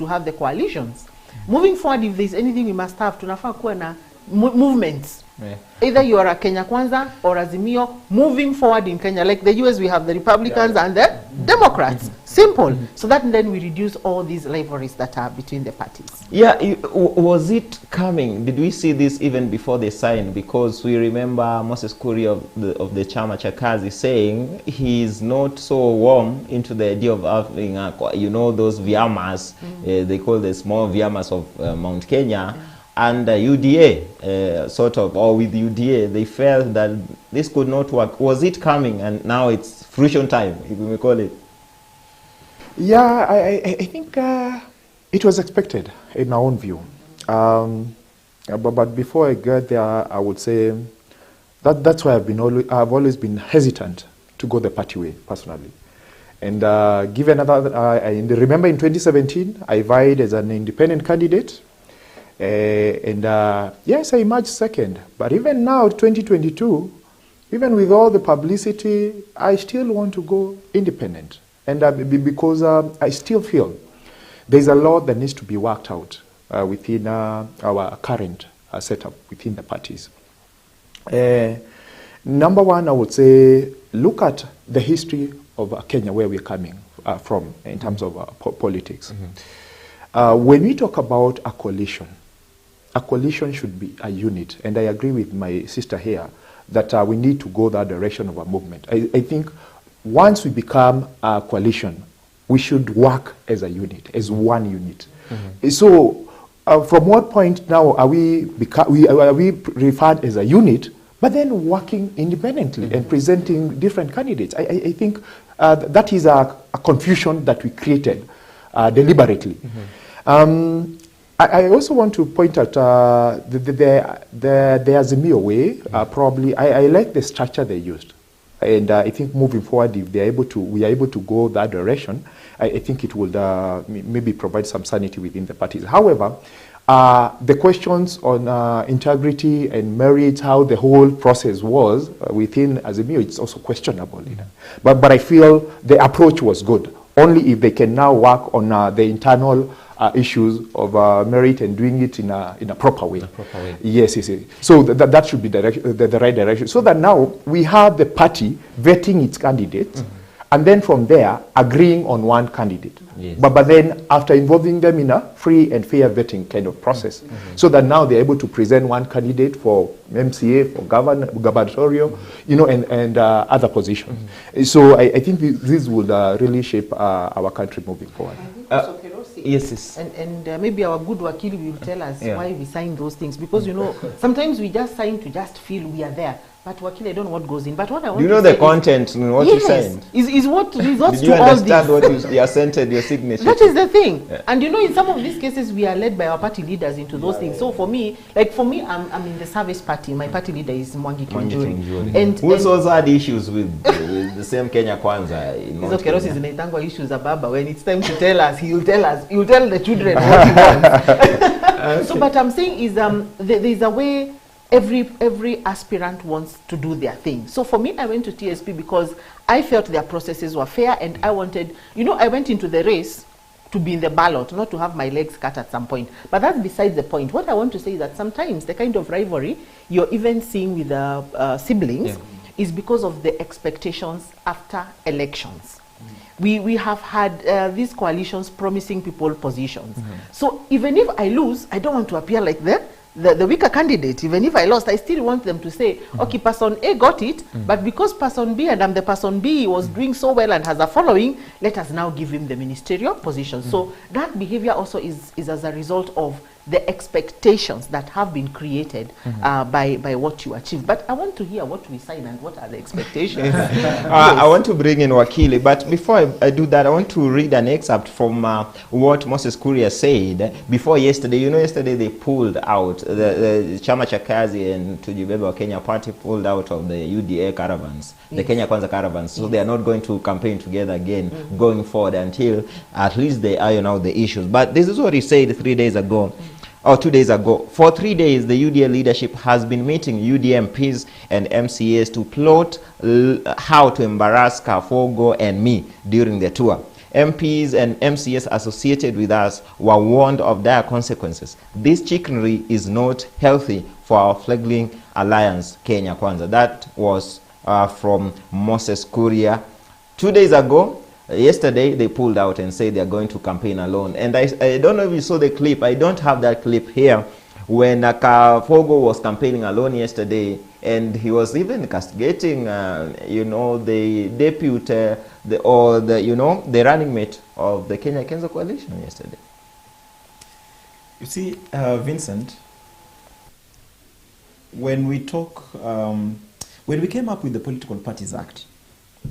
have the coalitions. Moving forward, if there's anything we must have, tunafaa kuwa na movements. Yeah. Either you are a Kenya Kwanza or Azimio, moving forward in Kenya. Like the US, we have the Republicans and the Democrats. Simple. So that then we reduce all these rivalries that are between the parties. Yeah, was it coming? Did we see this even before they signed? Because we remember Moses Kuria of the Chama cha Kazi saying he's not so warm into the idea of having, you know, those viamas, they call the small viamas of Mount Kenya. Yeah. And UDA, sort of, or with UDA, they felt that this could not work. Was it coming, and now it's fruition time, if we may call it? Yeah, I think it was expected in our own view. But before I get there, I would say that's why I've always been hesitant to go the party way, personally. And given that, I remember in 2017, I vied as an independent candidate. Yes, I emerged second. But even now, 2022, even with all the publicity, I still want to go independent. And because I still feel there's a lot that needs to be worked out within our current setup within the parties. Number one, I would say, look at the history of Kenya, where we're coming from in terms of politics. When we talk about a coalition should be a unit, and I agree with my sister here that we need to go that direction of a movement. I think once we become a coalition, we should work as a unit, as one unit. So from what point now are we referred as a unit, but then working independently and presenting different candidates? I think that is a confusion that we created deliberately. I also want to point out the Azimio way. Probably, I like the structure they used, and I think moving forward, if we are able to go that direction, I think it will maybe provide some sanity within the parties. However, the questions on integrity and merit, how the whole process was within Azimio, it's also questionable. You know? But I feel the approach was good. Only if they can now work on the internal issues of merit and doing it in a proper way. Yes. So that should be the right direction. So that now we have the party vetting its candidates, and then from there agreeing on one candidate. Yes. But then after involving them in a free and fair vetting kind of process, so that now they're able to present one candidate for MCA, for gubernatorial, you know, and other positions. So I think this would really shape our country moving forward. Yes. And maybe our good wakili will tell us why we sign those things, because you know sometimes we just sign to just feel we are there. But wakili, I don't know what goes in. But what I want to know the content in what you signed? Is what results to all this. Did you understand what you assented your signature? That is the thing. Yeah. And you know, in some of these cases, we are led by our party leaders into those things. So for me, I'm in the service party. My party leader is Mwangi Kinjuri. And who also had issues with the same Kenya Kwanza? Hizo kerosi zinaitangwa issues za baba. When it's time to tell us, he will tell us. He will tell the children what he wants. So, but I'm saying is there is a way. Every aspirant wants to do their thing. So for me, I went to TSP because I felt their processes were fair, and I wanted, you know, I went into the race to be in the ballot, not to have my legs cut at some point. But that's besides the point. What I want to say is that sometimes the kind of rivalry you're even seeing with the siblings is because of the expectations after elections. We have had these coalitions promising people positions. So even if I lose, I don't want to appear like the weaker candidate. Even if I lost, I still want them to say, okay, person A got it, but because person B and I'm the person B was doing so well and has a following, let us now give him the ministerial position. So that behavior also is as a result of the expectations that have been created by what you achieve. But I want to hear what we sign and what are the expectations. Yes. I want to bring in Wakili, but before I do that, I want to read an excerpt from what Moses Kuria said before yesterday. You know, yesterday they pulled out, the Chama cha Kazi and Tujibebe wa Kenya Party pulled out of the UDA caravans, the Kenya Kwanza caravans. So they are not going to campaign together again going forward until at least they iron out the issues. But this is what he said 3 days ago. Or 2 days ago. For 3 days, the UDA leadership has been meeting UDA MPs and MCAs to plot how to embarrass Kafogo and me during the tour. MPs and MCAs associated with us were warned of dire consequences. This chicanery is not healthy for our fledgling alliance, Kenya Kwanza. That was from Moses Kuria. 2 days ago, yesterday, they pulled out and said they're going to campaign alone. And I don't know if you saw the clip. I don't have that clip here. When Kafogo was campaigning alone yesterday, and he was even castigating, you know, the deputy, the running mate of the Kenya Kwanza coalition yesterday. You see, Vincent, when we talk, when we came up with the Political Parties Act,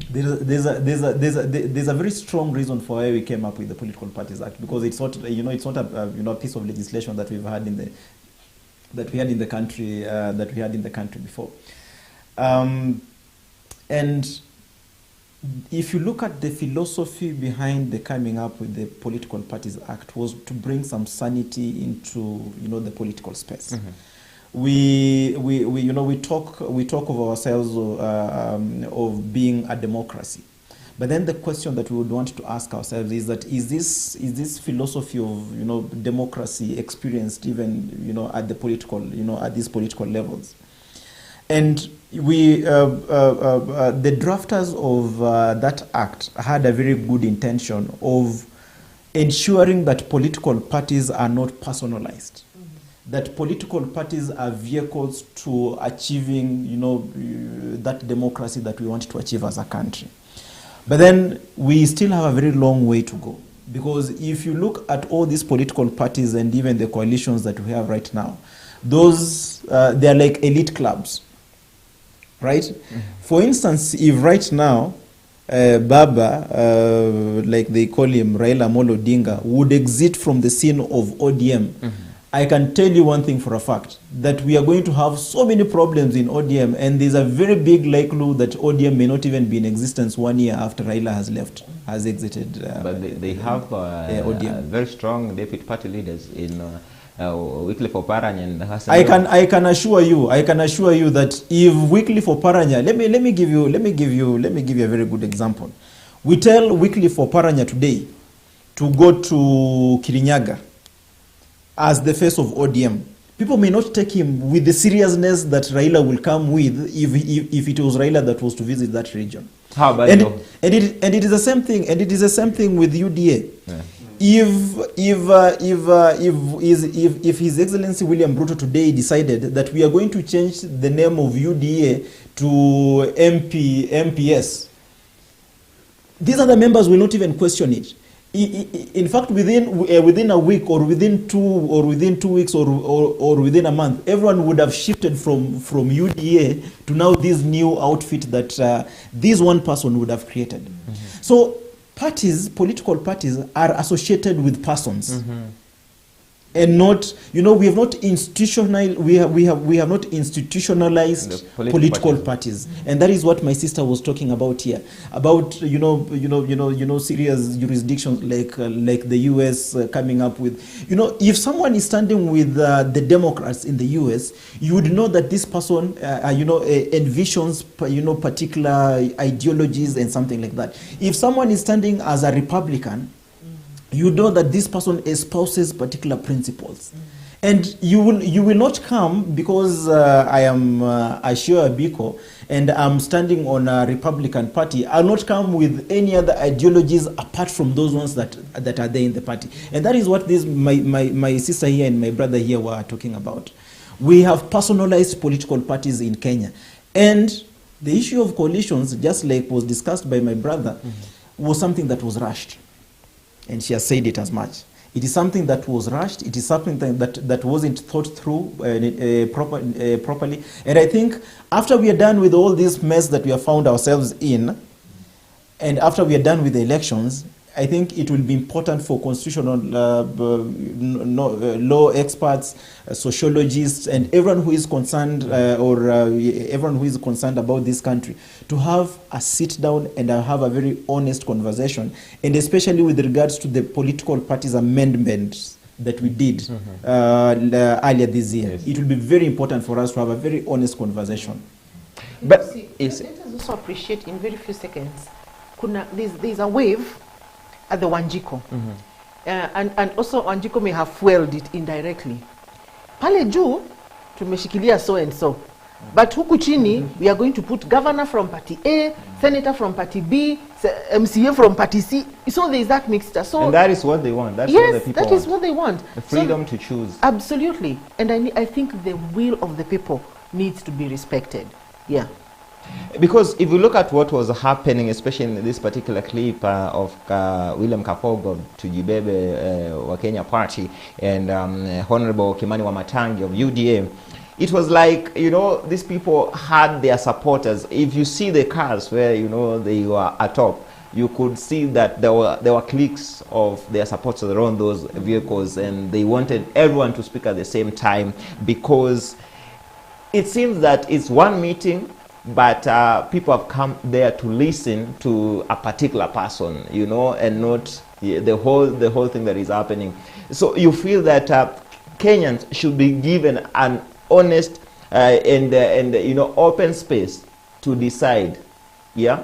there's a very strong reason for why we came up with the Political Parties Act, because it's not, you know, it's not a piece of legislation that we've had in the country before, and if you look at the philosophy behind the coming up with the Political Parties Act was to bring some sanity into, you know, the political space. We talk of ourselves of being a democracy, But then the question that we would want to ask ourselves is that is this philosophy of, you know, democracy experienced even, you know, at the political, you know, at these political levels? And we, the drafters of that act had a very good intention of ensuring that political parties are not personalized, that political parties are vehicles to achieving, you know, that democracy that we want to achieve as a country. But then we still have a very long way to go, because if you look at all these political parties and even the coalitions that we have right now, those they are like elite clubs, right? Mm-hmm. For instance, if right now Baba, like they call him, Raila Amolo Odinga, would exit from the scene of ODM, mm-hmm. I can tell you one thing for a fact, that we are going to have so many problems in ODM, and there's a very big likelihood that ODM may not even be in existence 1 year after Raila has exited. But they have ODM. Very strong deputy party leaders in Wycliffe Oparanya and Hassan. I can assure you that if Wycliffe Oparanya, let me give you a very good example. We tell Wycliffe Oparanya today to go to Kirinyaga as the face of ODM. People may not take him with the seriousness that Raila will come with if it was Raila that was to visit that region. How about and it is the same thing. And it is the same thing with UDA. Yeah. If His Excellency William Ruto today decided that we are going to change the name of UDA to MPS, these other members will not even question it. In fact, within a week or within 2 weeks or within a month, everyone would have shifted from UDA to now this new outfit that this one person would have created. Mm-hmm. So parties, political parties, are associated with persons. Mm-hmm. And not, you know, we have not institutionalized political parties. And that is what my sister was talking about here, about serious jurisdictions like the US coming up with, if someone is standing with the Democrats in the US, you would know that this person envisions particular ideologies and something like that. If someone is standing as a Republican, you know that this person espouses particular principles. And you will not come because I am Ashio Abiko and I'm standing on a Republican party. I'll not come with any other ideologies apart from those ones that are there in the party. And that is what my sister here and my brother here were talking about. We have personalized political parties in Kenya. And the issue of coalitions, just like was discussed by my brother, was something that was rushed. And she has said it as much. It is something that was rushed. It is something that wasn't thought through properly. And I think after we are done with all this mess that we have found ourselves in, and after we are done with the elections, I think it will be important for constitutional law experts, sociologists, and everyone who is concerned everyone who is concerned about this country to have a sit down and have a very honest conversation, and especially with regards to the political parties amendments that we did earlier this year. Yes. It will be very important for us to have a very honest conversation. But let us also appreciate in very few seconds, there's a wave at the Wanjiko. And also Wanjiko may have fueled it indirectly. Pale juu, tumeshikilia so and so. But huku chini, we are going to put governor from party A, senator from party B, MCA from party C. So there is that mixture. So, and that is what they want. That's yes, what the people that is what they want. The freedom to choose. Absolutely. And I think the will of the people needs to be respected. Yeah. Because if you look at what was happening, especially in this particular clip of William Kapogo to Jibebe wa Kenya Party and Honorable Kimani Wamatangi of UDA, it was like, these people had their supporters. If you see the cars where, they were atop, you could see that there were cliques of their supporters around those vehicles, and they wanted everyone to speak at the same time, because it seems that it's one meeting, but people have come there to listen to a particular person, and not the whole thing that is happening. So you feel that Kenyans should be given an honest and open space to decide, yeah,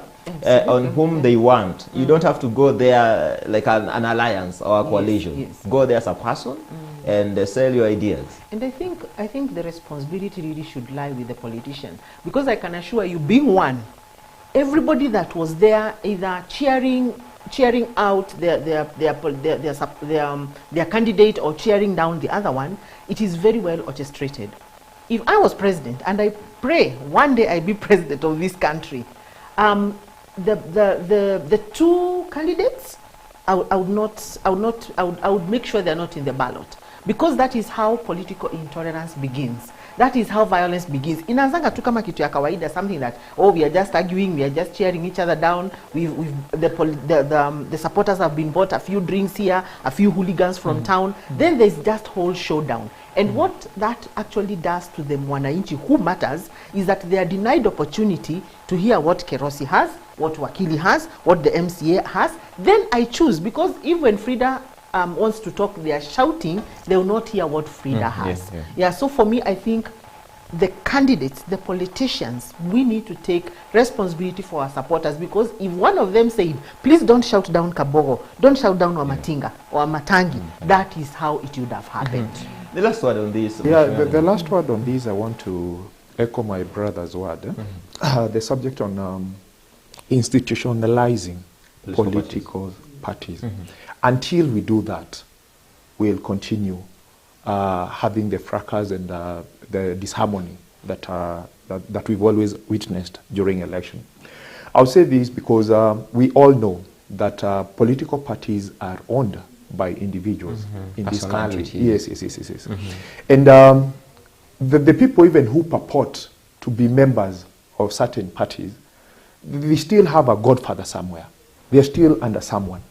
on whom they want. You don't have to go there like an alliance or a coalition. Yes. Go there as a person and sell your ideas. And I think the responsibility really should lie with the politician, because I can assure you, being one, everybody that was there either cheering out their candidate or cheering down the other one, it is very well orchestrated. If I was president, and I pray one day I be president of this country, the two candidates, I would make sure they're not in the ballot, because that is how political intolerance begins. That is how violence begins. Inazanga tu kama kitu ya kawaida, something that, oh, we are just arguing, we are just cheering each other down. The supporters have been bought a few drinks here, a few hooligans from town. Then there's just whole showdown. And what that actually does to the Mwananchi who matters is that they are denied opportunity to hear what Kerosi has, what Wakili has, what the MCA has. Then I choose, because even when Frida wants to talk, they are shouting, they will not hear what Frida has. Yeah, so for me, I think the candidates, the politicians, we need to take responsibility for our supporters, because if one of them said, please don't shout down Kabogo, don't shout down Wamatinga or Matangi, that is how it would have happened. The last word on this. Yeah, the last word on this, I want to echo my brother's word. The subject on institutionalizing political parties. Until we do that, we'll continue having the fracas and the disharmony that we've always witnessed during election. I'll say this because we all know that political parties are owned by individuals in this country. Yes. And the people even who purport to be members of certain parties, they still have a godfather somewhere. They're still under someone.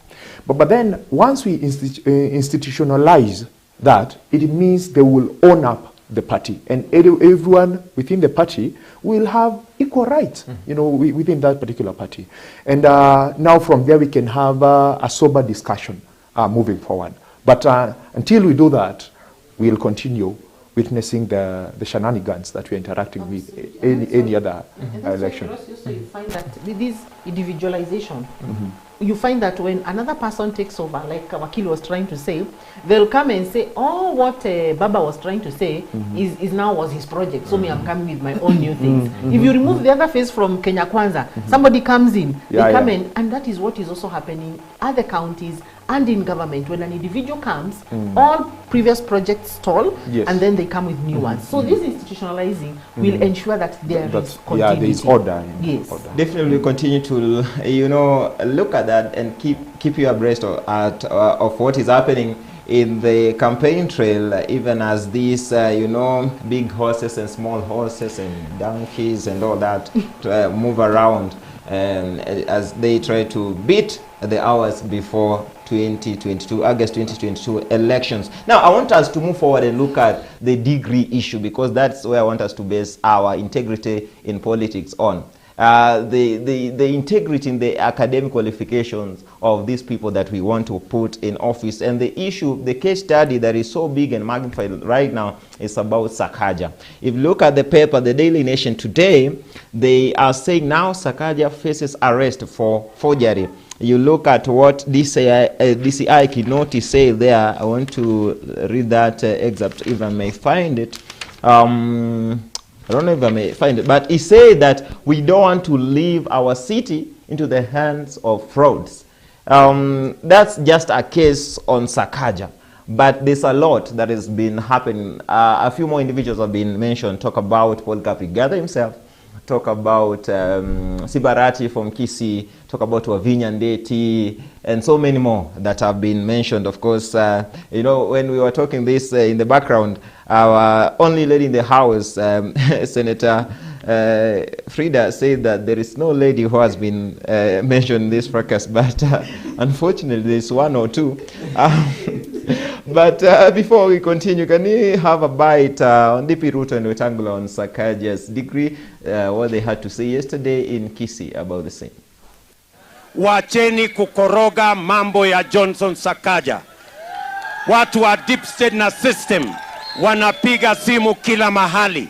But then once we institutionalize that, it means they will own up the party, and everyone within the party will have equal rights, within that particular party. And now from there we can have a sober discussion moving forward. But until we do that, we'll continue witnessing the shenanigans that we're interacting with any other election. So you find that with this individualization, you find that when another person takes over, like Wakili was trying to say, they'll come and say, oh, what Baba was trying to say is now was his project, so me, I'm coming with my own new things. If you remove the other face from Kenya Kwanza, somebody comes in, they come in, and that is what is also happening at the counties and in government. When an individual comes, all previous projects stall, and then they come with new ones. So this institutionalizing will ensure that there is continuity. Yeah, there is order. Yes. Order. Definitely continue to, look at that and keep you abreast of what is happening in the campaign trail, even as these, big horses and small horses and donkeys and all that move around as they try to beat the hours before August 2022 elections. Now, I want us to move forward and look at the degree issue, because that's where I want us to base our integrity in politics on. The integrity in the academic qualifications of these people that we want to put in office. And the issue, the case study that is so big and magnified right now is about Sakaja. If you look at the paper, the Daily Nation today, they are saying now Sakaja faces arrest for forgery. You look at what DCI Kinoti say there. I want to read that excerpt if I may find it. I don't know if I may find it, but he said that we don't want to leave our city into the hands of frauds. That's just a case on Sakaja, but there's a lot that has been happening. A few more individuals have been mentioned. Talk about Paul Kapigada himself, talk about Sibarati from Kisii, talk about Wavinya Ndeti, and so many more that have been mentioned. Of course, when we were talking this in the background, our only lady in the house, Senator Frida, said that there is no lady who has been mentioned in this fracas, but unfortunately there's one or two. But before we continue, can we have a bite on DP Ruto and Wetangula on Sakaja's degree, what they had to say yesterday in Kisii about the same? Wacheni kukoroga mambo ya Johnson Sakaja. Watu wa deep state na system wanapiga simu kila mahali.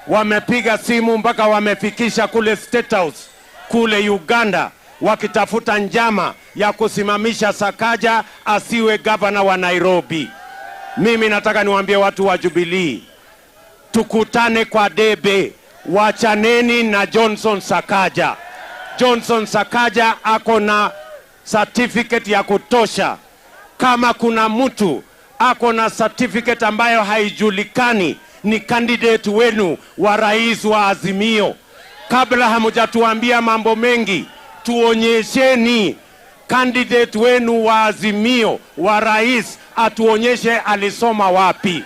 Wamepiga simu mpaka wamefikisha kule State House kule Uganda wakitafuta njama ya kusimamisha Sakaja asiwe gavana wa Nairobi. Mimi nataka niwaambie watu wa Jubilee, tukutane kwa debe, wachaneni na Johnson Sakaja. Johnson Sakaja ako na certificate ya kutosha. Kama kuna mtu ako na certificate ambayo haijulikani, ni candidate wenu wa rais wa Azimio. Kabla hamujatuambia mambo mengi, tuonyesheni candidate wenu wa Azimio wa rais, atuonyeshe alisoma wapi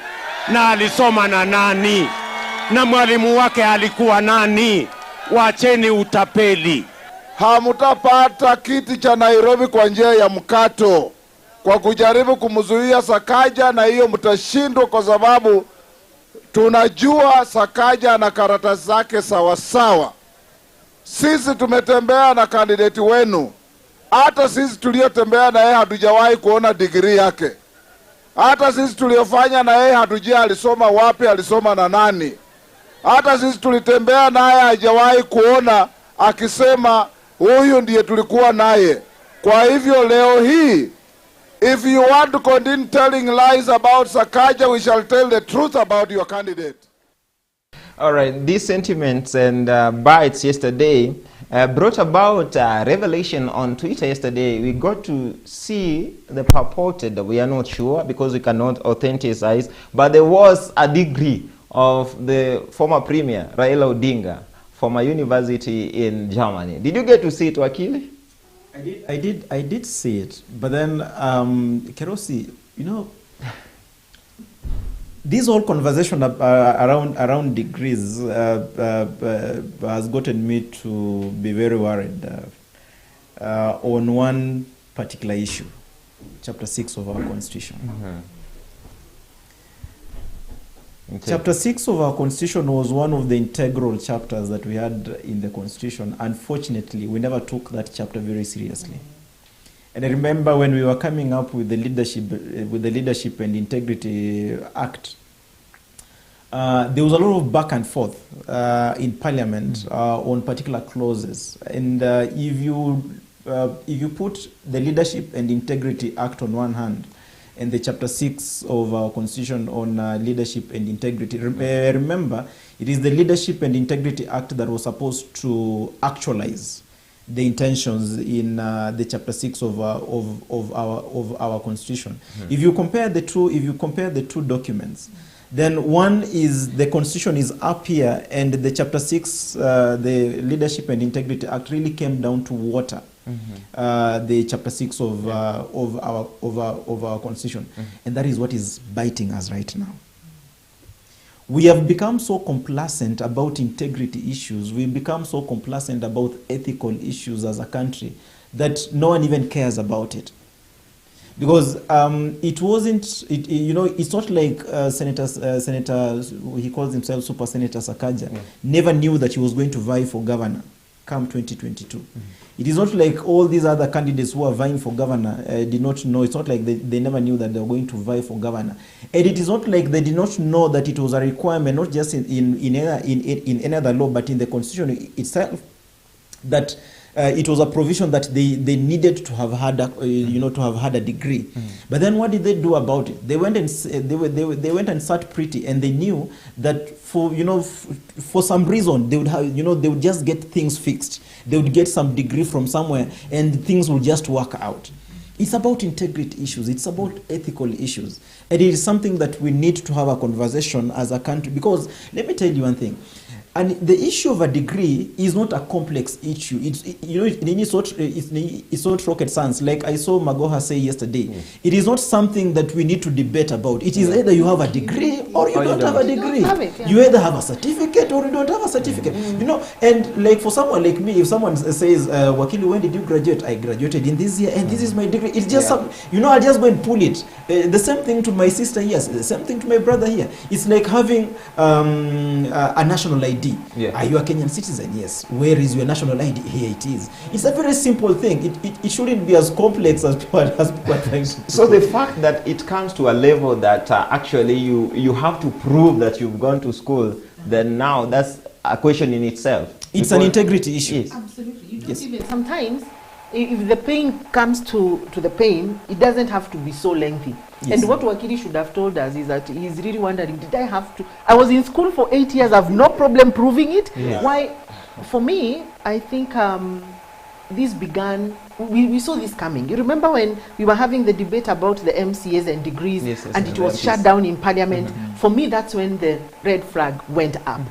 na alisoma na nani na mwalimu wake alikuwa nani. Wacheni utapeli. Hamutapata kiti cha Nairobi kwa njia ya mkato, kwa kujaribu kumzuia Sakaja, na hiyo mtashindwa, kwa sababu tunajua Sakaja na karatasi zake sawa sawa. Sisi tumetembea na kandidati wenu, hata sisi tuliotembea na yeye hatujawahi kuona degree yake. Hata sisi tuliofanya na yeye hatujui alisoma wapi, alisoma na nani. Hata sisi tulitembea naye hajawahi kuona akisema huyu ndiye tulikuwa naye. Kwa hivyo leo hii, if you want to continue telling lies about Sakaja, we shall tell the truth about your candidate. All right, these sentiments and bites yesterday brought about a revelation on Twitter yesterday. We got to see the purported, we are not sure because we cannot authenticize, but there was a degree of the former premier, Raila Odinga, from a university in Germany. Did you get to see it, Wakili? I did see it, but then, Kerosi, you know, this whole conversation around degrees has gotten me to be very worried on one particular issue, Chapter 6 of our Constitution. Mm-hmm. Okay. Chapter 6 of our Constitution was one of the integral chapters that we had in the Constitution. Unfortunately, we never took that chapter very seriously. And I remember when we were coming up with the Leadership and Integrity Act, there was a lot of back and forth in Parliament on particular clauses. And if you put the Leadership and Integrity Act on one hand, and the Chapter 6 of our Constitution on leadership and integrity. Remember, it is the Leadership and Integrity Act that was supposed to actualize the intentions in the Chapter 6 of our Constitution. Mm-hmm. If you compare the two documents, then one is the Constitution is up here, and the Chapter 6, the Leadership and Integrity Act, really came down to water. Mm-hmm. The Chapter 6 of our Constitution. Mm-hmm. And that is what is biting us right now. We have become so complacent about integrity issues, we've become so complacent about ethical issues as a country that no one even cares about it. Because it wasn't, it's not like Senator, he calls himself Super Senator Sakaja, never knew that he was going to vie for governor come 2022. Mm-hmm. It is not like all these other candidates who are vying for governor did not know. It's not like they never knew that they were going to vie for governor. And it is not like they did not know that it was a requirement, not just in any other law, but in the Constitution itself, that it was a provision that they needed to have had a degree. Mm. But then what did they do about it? They went and they went and sat pretty, and they knew that for some reason they would have they would just get things fixed. They would get some degree from somewhere, and things will just work out. It's about integrity issues. It's about ethical issues, and it is something that we need to have a conversation as a country. Because let me tell you one thing. And the issue of a degree is not a complex issue. It's not rocket science. Like I saw Magoha say yesterday, it is not something that we need to debate about. It is either you have a degree or you don't have a degree. You either have a certificate or you don't have a certificate. And like for someone like me, if someone says, Wakili, when did you graduate? I graduated in this year, and this is my degree. It's just I'll just go and pull it. The same thing to my sister here. The same thing to my brother here. It's like having a national ID. Yeah. Are you a Kenyan citizen? Yes. Where is your national ID? Here it is. It's a very simple thing. It shouldn't be as complex as people are trying to. So the fact that it comes to a level that actually you have to prove that you've gone to school, then now that's a question in itself. It's an integrity issue. Yes. Absolutely. You don't Yes. even, sometimes, if the pain comes to the pain, it doesn't have to be so lengthy. Yes. And what Wakili should have told us is that he's really wondering, did I have to? I was in school for 8 years, I have no problem proving it. Yes. Why? For me, I think this began, we saw this coming. You remember when we were having the debate about the MCAs and degrees, Yes, yes, and it was MPs. shut down in Parliament? For me, that's when the red flag went up.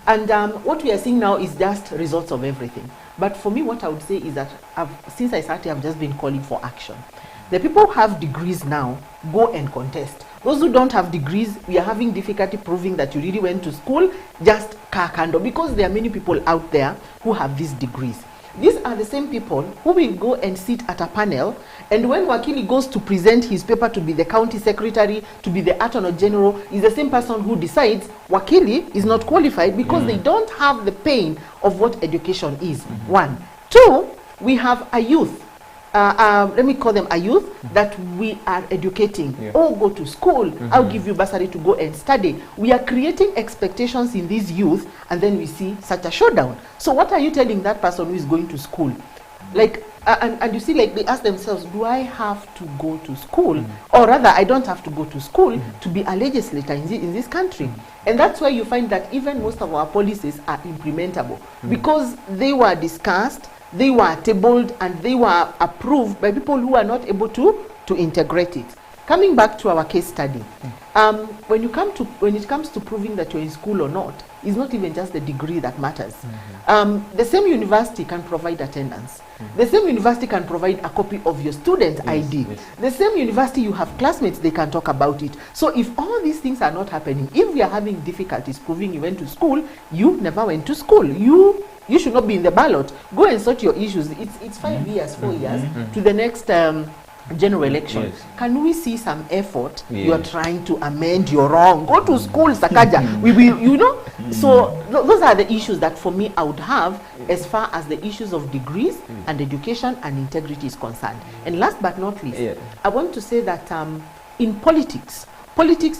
And what we are seeing now is just results of everything. But for me, what I would say is that since I started, I've just been calling for action. The people who have degrees now, go and contest. Those who don't have degrees, we are having difficulty proving that you really went to school, just kakando, because there are many people out there who have these degrees. These are the same people who will go and sit at a panel, and when Wakili goes to present his paper to be the county secretary, to be the attorney general, is the same person who decides Wakili is not qualified because they don't have the pain of what education is. One. Two, we have a youth. Let me call them a youth that we are educating. Oh, go to school. I'll give you bursary to go and study. We are creating expectations in these youth, and then we see such a showdown. So what are you telling that person who is going to school? Like, and you see, like, they ask themselves, do I have to go to school? Or rather, I don't have to go to school to be a legislator in this country. And that's why you find that even most of our policies are implementable, because they were discussed, they were tabled, and they were approved by people who are not able to integrate it. Coming back to our case study, when it comes to proving that you're in school or not, it's not even just the degree that matters. The same university can provide attendance. The same university can provide a copy of your student ID. The same university, you have classmates, they can talk about it. So if all these things are not happening, if we are having difficulties proving you went to school, you never went to school. You should not be in the ballot. Go and sort your issues. It's 5 years, 4 years to the next general election. Can we see some effort? You are trying to amend your wrong. Go to school, Sakaja. We will, you know. So those are the issues that for me I would have as far as the issues of degrees and education and integrity is concerned. And last but not least, I want to say that in politics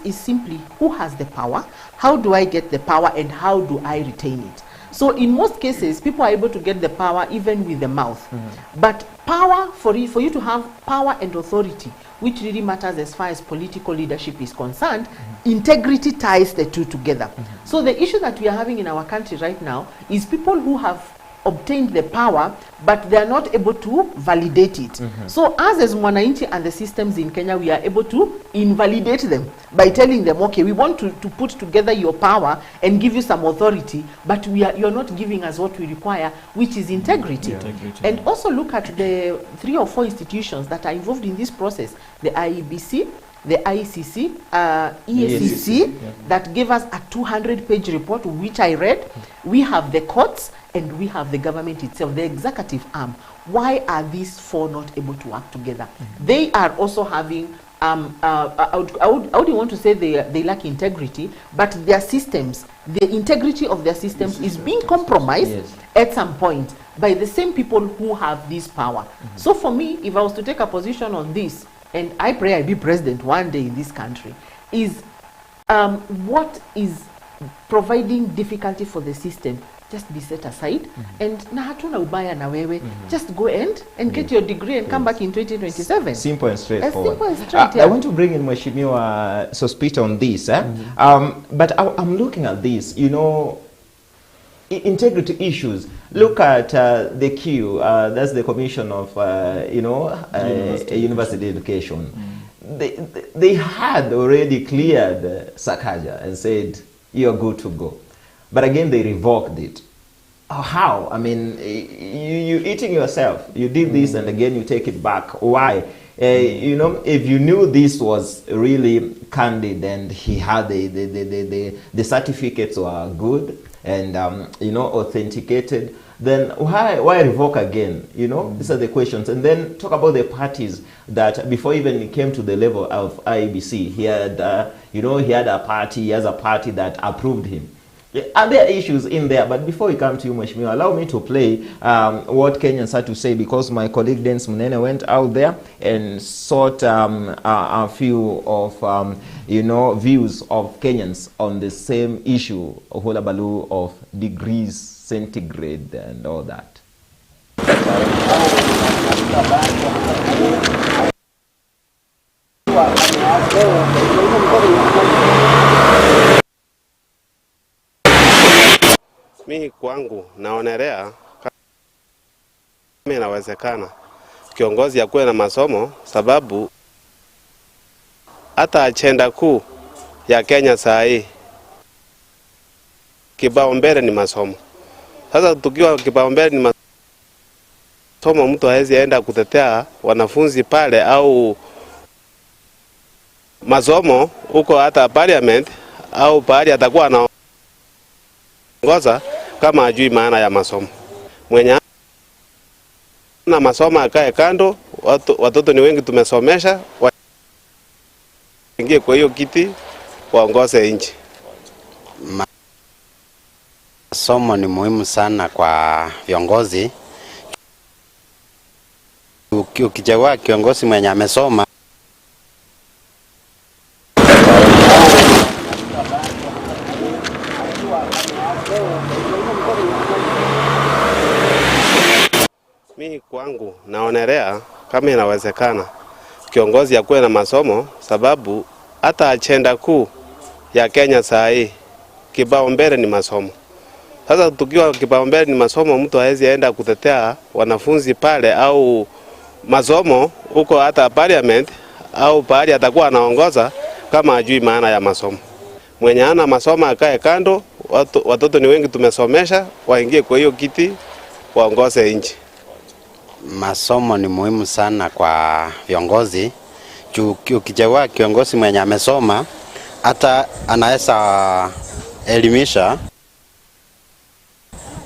is simply who has the power, how do I get the power, and how do I retain it. So in most cases, people are able to get the power even with the mouth. But power, for you to have power and authority, which really matters as far as political leadership is concerned, integrity ties the two together. So the issue that we are having in our country right now is people who have obtained the power, but they are not able to validate it. So us as Mwananchi and the systems in Kenya, we are able to invalidate them by telling them, okay, we want to put together your power and give you some authority, but you're not giving us what we require, which is integrity. And also look at the 3 or 4 institutions that are involved in this process, the IEBC, the ICC, EACC, that gave us a 200-page report, which I read. We have the courts, and we have the government itself, the executive arm. Why are these 4 not able to work together? They are also having, I wouldn't want to say they lack integrity, but their systems, the integrity of their systems is being compromised at some point by the same people who have this power. So for me, if I was to take a position on this, and I pray I be president one day in this country, is what is providing difficulty for the system, just be set aside, and na hatuna ubaya na wewe, just go and get your degree and come back in 2027. Simple and straightforward. Simple and straight, I want to bring in Mheshimiwa Sospita on this, but I'm looking at this, you know, integrity issues. Look at the Q, that's the Commission of, University Education. They had already cleared Sakaja and said, you're good to go. But again, they revoked it. How? I mean, you're eating yourself. You did this and again you take it back. Why? If you knew this was really candid and he had the certificates were good and, authenticated, then why revoke again? These are the questions. And then talk about the parties that before even it came to the level of IEBC, he had a party, he has a party that approved him. Are there issues in there? But before we come to you, Mheshimiwa, allow me to play what Kenyans had to say, because my colleague Dens Munene went out there and sought a few of, views of Kenyans on the same issue, hula baloo of degrees centigrade and all that. Mi kwangu naonelea kama inawezekana kiongozi akuwe na masomo, sababu hata agenda kuu ya Kenya saa hii kipaumbele ni masomo. Sasa tukiwa kipaumbele ni masomo, mtu hawezi enda kutetea wanafunzi pale au masomo huko hata parliament au pahali atakuwa anaongoza kama ajui maana ya masomo. Mwenye na masomo akae kando, watoto ni wengi tumesomesha, waingie kwa hiyo kiti waongoze nchi. Masomo ni muhimu sana kwa viongozi. Ukichagua kiongozi mwenye amesoma, Mi kwangu naonelea kama inawezekana kiongozi akuwe na masomo, sababu hata agenda kuu ya Kenya saa hii kipaumbele ni masomo. Sasa tukiwa kipaumbele ni masomo, mtu hawezi enda kutetea wanafunzi pale au masomo huko hata parliament au pahali atakuwa anaongoza kama ajui maana ya masomo. Mwenye ana masomo akae kando, watoto ni wengi tumesomesha, waingie kwa hiyo kiti waongoze nchi. masomo ni muhimu sana kwa viongozi. Ukichagua kiongozi mwenye amesoma, hata anaweza elimisha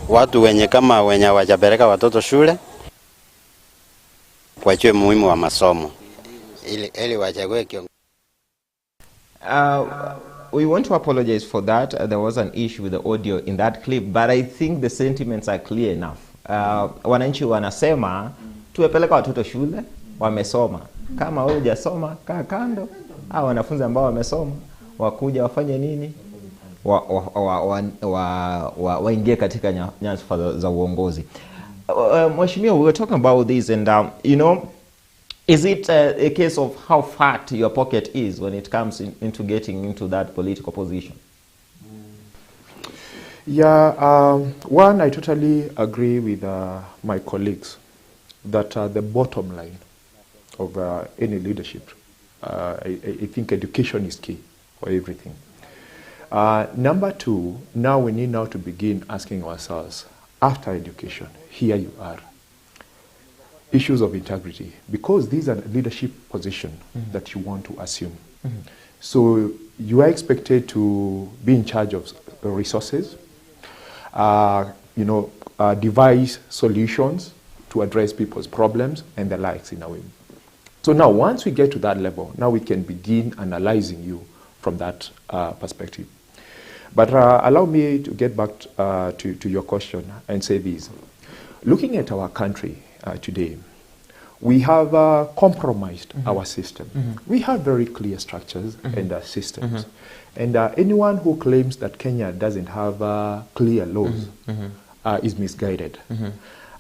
watu wenye kama wenye hawajapeleka watoto shule, wajue muhimu wa masomo ili wachague kiongozi. We want to apologize for that. There was an issue with the audio in that clip, but I think the sentiments are clear enough. Wananchi wanasema tuwepeleka watoto shule, wamesoma. Kama wewe hujasoma, kaa kando. Hao wanafunzi ambao wamesoma wakuja wafanye nini? Waingie katika nyadhifa za uongozi. Mheshimiwa, we were talking about this, and is it a case of how fat your pocket is when it comes into getting into that political position? Yeah, one, I totally agree with my colleagues that the bottom line of any leadership, I think education is key for everything. Number two, now we need to begin asking ourselves, after education, here you are, issues of integrity, because these are leadership positions that you want to assume. So you are expected to be in charge of resources, devise solutions to address people's problems and the likes in a way. So now, once we get to that level, now we can begin analyzing you from that perspective. But allow me to get back to your question and say this. Looking at our country today, we have compromised our system. We have very clear structures and systems. And anyone who claims that Kenya doesn't have clear laws is misguided.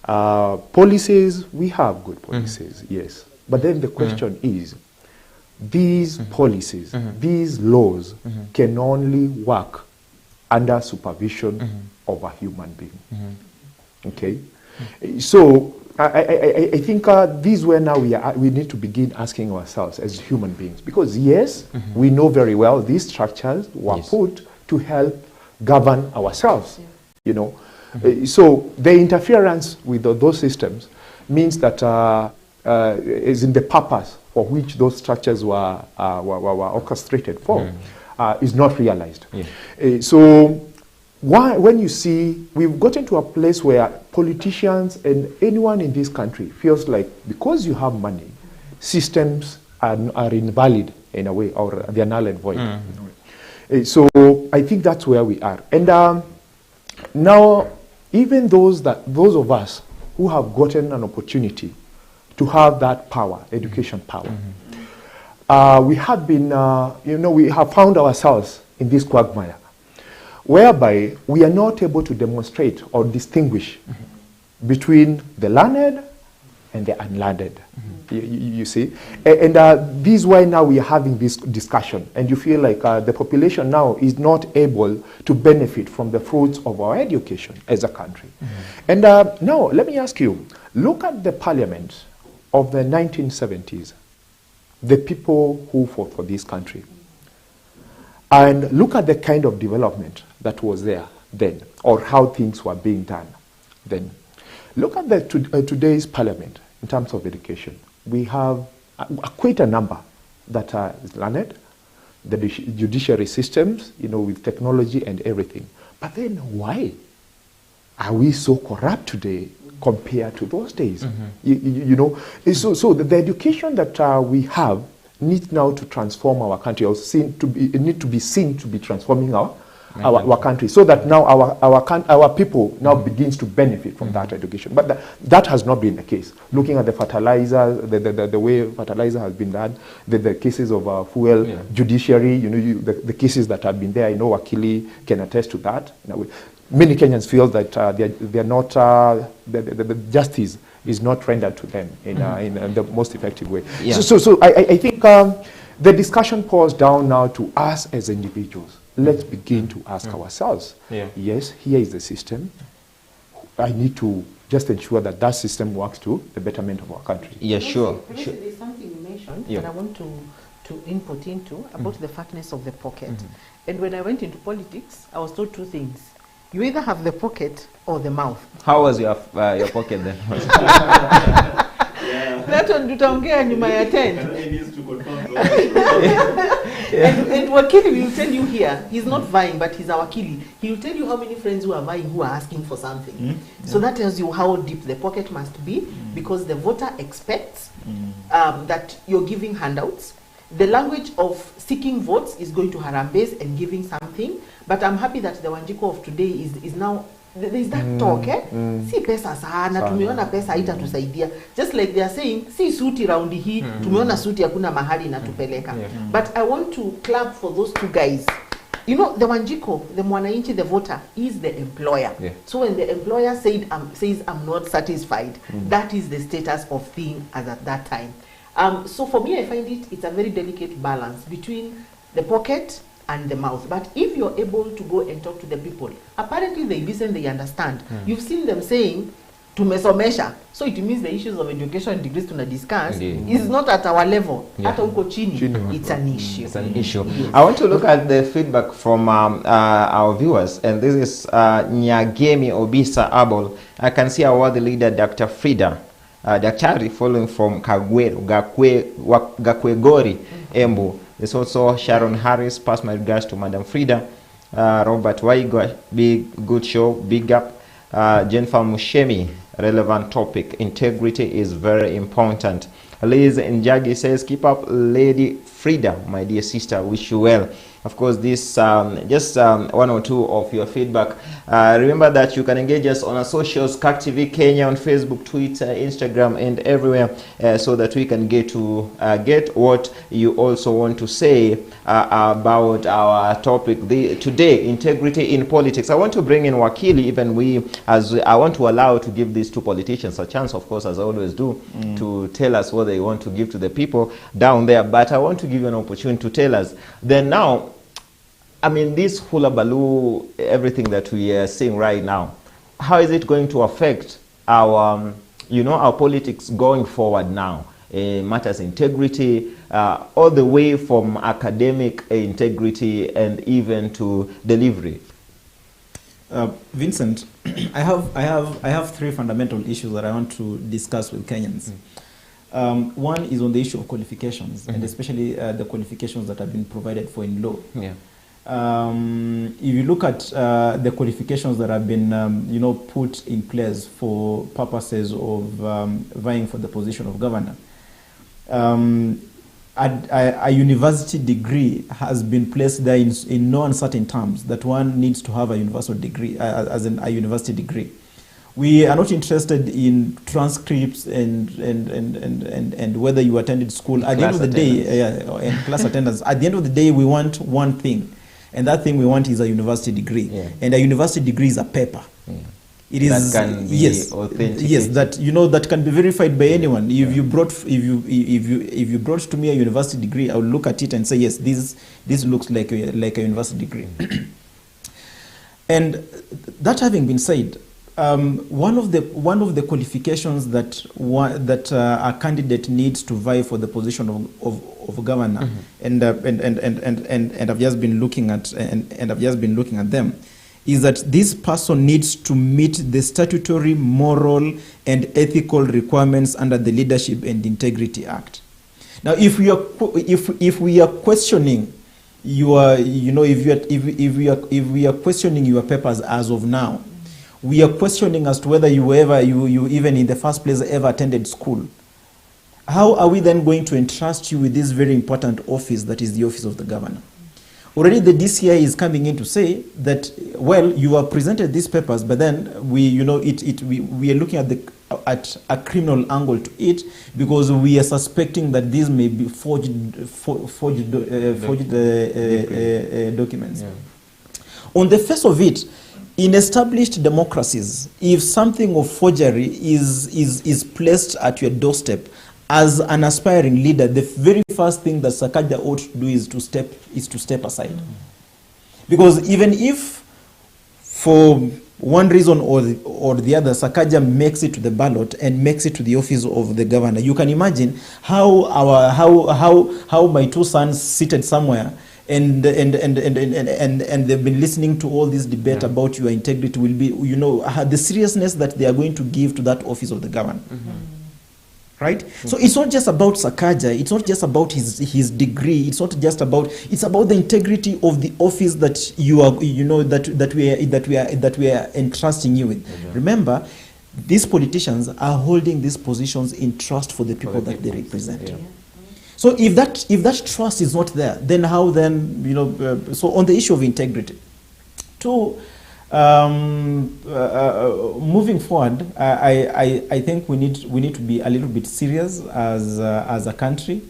Policies, we have good policies, yes. But then the question is, these policies, these laws can only work under supervision of a human being. Okay? So I think this is where now we need to begin asking ourselves as human beings. Because yes, we know very well these structures were put to help govern ourselves, So the interference with those systems means that is in the purpose for which those structures were orchestrated for is not realized. So when you see, we've gotten to a place where politicians and anyone in this country feels like because you have money, systems are invalid in a way, or they are null and void. So I think that's where we are. And now, even those of us who have gotten an opportunity to have that power, education power, we have been, we have found ourselves in this quagmire, whereby we are not able to demonstrate or distinguish between the learned and the unlearned. You see? And this is why now we are having this discussion, and you feel like the population now is not able to benefit from the fruits of our education as a country. And now, let me ask you, look at the parliament of the 1970s, the people who fought for this country, and look at the kind of development that was there then, or how things were being done then. Look at the today's parliament in terms of education. We have quite a number that are learned, the judiciary systems, with technology and everything. But then why are we so corrupt today compared to those days? So the education that we have needs now to transform our country, or need to be seen to be transforming our country, so that now our people now begins to benefit from that education. But that has not been the case. Looking at the fertilizer, the way fertilizer has been done, the cases of fuel, judiciary, the cases that have been there, Wakili can attest to that. Many Kenyans feel that they are not, the justice is not rendered to them in the most effective way. So I think the discussion pours down now to us as individuals. Let's begin to ask ourselves, yes, here is the system. I need to just ensure that that system works to the betterment of our country. There's something you mentioned that I want to input into about the fatness of the pocket. And when I went into politics, I was told two things. You either have the pocket or the mouth. How was your pocket then? That one tutaongea nyuma ya tent. And Wakili will tell you here, he's not vying, but he's our Wakili. He will tell you how many friends who are vying who are asking for something. So that tells you how deep the pocket must be, because the voter expects that you're giving handouts. The language of seeking votes is going to Harambes and giving something. But I'm happy that the Wanjiko of today is now, there is that talk, si pesa sana, tumeona pesa haitatusaidia. Just like they are saying, si suti raundi hii, tumeona suti hakuna mahali inatupeleka. But I want to clap for those two guys. The Wanjiko, the Mwananchi, the voter, is the employer. So when the employer says I'm not satisfied, that is the status of thing as at that time. So for me, I find it's a very delicate balance between the pocket and the mouth. But if you're able to go and talk to the people, apparently they listen, they understand. You've seen them saying, tumesomesha. So it means the issues of education and degrees to discuss is not at our level. Hata uko chini, it's an issue. It's an issue. I want to look at the feedback from our viewers, and this is Nyagemi Obisa Abol. I can see our worthy leader, Dr. Frida Daktari, following from Gakwegori, Embu. There's also Sharon Harris, pass my regards to Madam Frida. Robert Waigo, good show, big up. Jennifer Mushemi, relevant topic. Integrity is very important. Liz Njagi says, keep up, Lady Frida, my dear sister, wish you well. Of course, this just one or two of your feedback. Remember that you can engage us on our socials, Kirk TV Kenya on Facebook, Twitter, Instagram, and everywhere, so that we can get to get what you also want to say about our topic today, integrity in politics. I want to bring in Wakili, I want to allow to give these two politicians a chance, of course, as I always do, to tell us what they want to give to the people down there. But I want to give you an opportunity to tell us. Then now, I mean, this hula baloo, everything that we are seeing right now, how is it going to affect our, our politics going forward now? Matters integrity, all the way from academic integrity and even to delivery. Vincent, I have three fundamental issues that I want to discuss with Kenyans. One is on the issue of qualifications, and especially the qualifications that have been provided for in law. If you look at the qualifications that have been, put in place for purposes of vying for the position of governor, a university degree has been placed there in no uncertain terms that one needs to have a universal degree, a university degree. We are not interested in transcripts and whether you attended school. At the end of the day, and class attendance. At the end of the day, we want one thing, and that thing we want is a university degree. Yeah. And a university degree is a paper. Yeah. It is that can be authentic. Yes, that that can be verified by anyone. If you brought to me a university degree, I will look at it and say, yes, this looks like a university degree. And that having been said, one of the qualifications that a candidate needs to vie for the position of governor, and I've just been looking at them, is that this person needs to meet the statutory, moral, and ethical requirements under the Leadership and Integrity Act. Now, if we are questioning if we are questioning your papers as of now, we are questioning as to whether you even in the first place ever attended school. How are we then going to entrust you with this very important office that is the office of the governor? Already the DCI is coming in to say that, well, you have presented these papers, but then we are looking at a criminal angle to it, because we are suspecting that these may be forged documents. Yeah. On the face of it, in established democracies, if something of forgery is placed at your doorstep, as an aspiring leader, the very first thing that Sakaja ought to do is to step aside. Because even if, for one reason or the other, Sakaja makes it to the ballot and makes it to the office of the governor, you can imagine how my two sons seated somewhere and they've been listening to all this debate about your integrity will be, the seriousness that they are going to give to that office of the governor. Right? So it's not just about Sakaja, it's not just about his degree, it's about the integrity of the office that you are, that we are entrusting you with. Remember, these politicians are holding these positions in trust for the people that they represent. So if that trust is not there, then how then, so on the issue of integrity. Moving forward, I think we need to be a little bit serious as a country,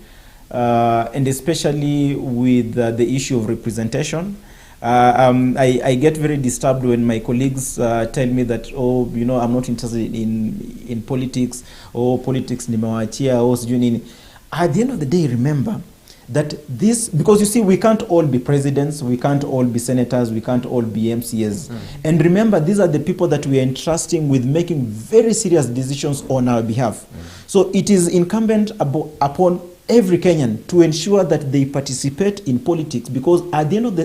and especially with the issue of representation. I get very disturbed when my colleagues tell me that, I'm not interested in politics, or politics nimewachia, or sijui nini. At the end of the day, remember that this, because you see, we can't all be presidents, we can't all be senators, we can't all be MCAs. And remember, these are the people that we are entrusting with making very serious decisions on our behalf. So it is incumbent upon every Kenyan to ensure that they participate in politics, because at the end of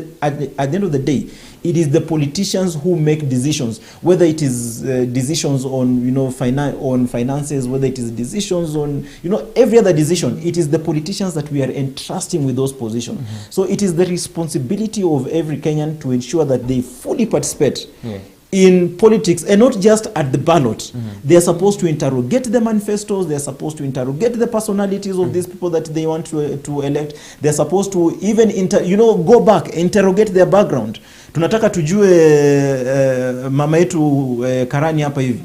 the day, it is the politicians who make decisions, whether it is decisions on on finances, whether it is decisions on every other decision. It is the politicians that we are entrusting with those positions. So it is the responsibility of every Kenyan to ensure that they fully participate in politics, and not just at the ballot. They are supposed to interrogate the manifestos, they are supposed to interrogate the personalities of these people that they want to elect. They are supposed to even go back, interrogate their background. Tunataka tujue mama yetu Karani hapa hivi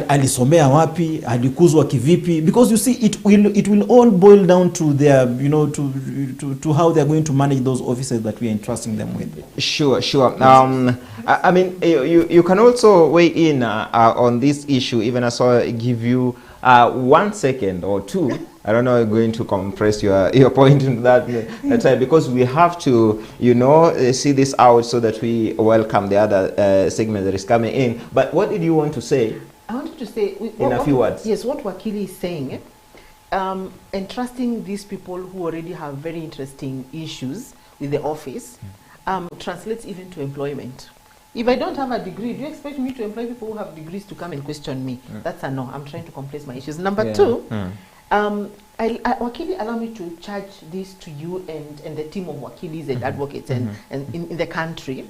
alisomea wapi, alikuzwa kivipi, because you see it will all boil down to their to how they are going to manage those offices that we are entrusting them with. Sure. I mean, you can also weigh in on this issue, even as I give you 1 second or two. I don't know, I'm going to compress your point into that time, because we have to, see this out so that we welcome the other segment that is coming in. But what did you want to say? I wanted to say, in a few words. Yes, what Wakili is saying, entrusting these people who already have very interesting issues with the office translates even to employment. If I don't have a degree, do you expect me to employ people who have degrees to come and question me? That's a no. I'm trying to compress my issues. Number two, Wakili, allow me to charge this to you and the team of Wakilis and advocates and in the country.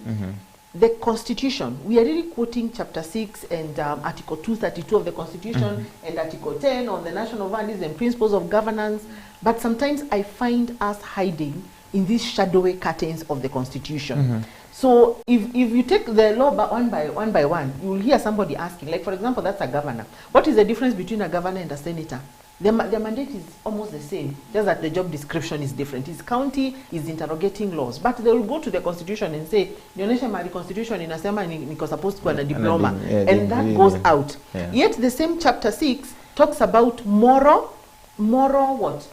the Constitution, we are really quoting Chapter 6 and Article 232 of the Constitution and Article 10 on the national values and principles of governance, but sometimes I find us hiding in these shadowy curtains of the Constitution. So if you take the law one by one, you will hear somebody asking, like for example, that's a governor. What is the difference between a governor and a senator? Their mandate is almost the same, just that the job description is different. His county is interrogating laws, but they will go to the Constitution and say, nionyeshe mali Constitution inasema niko supposed to have a diploma, and that goes out. Yet the same Chapter 6 talks about moral laws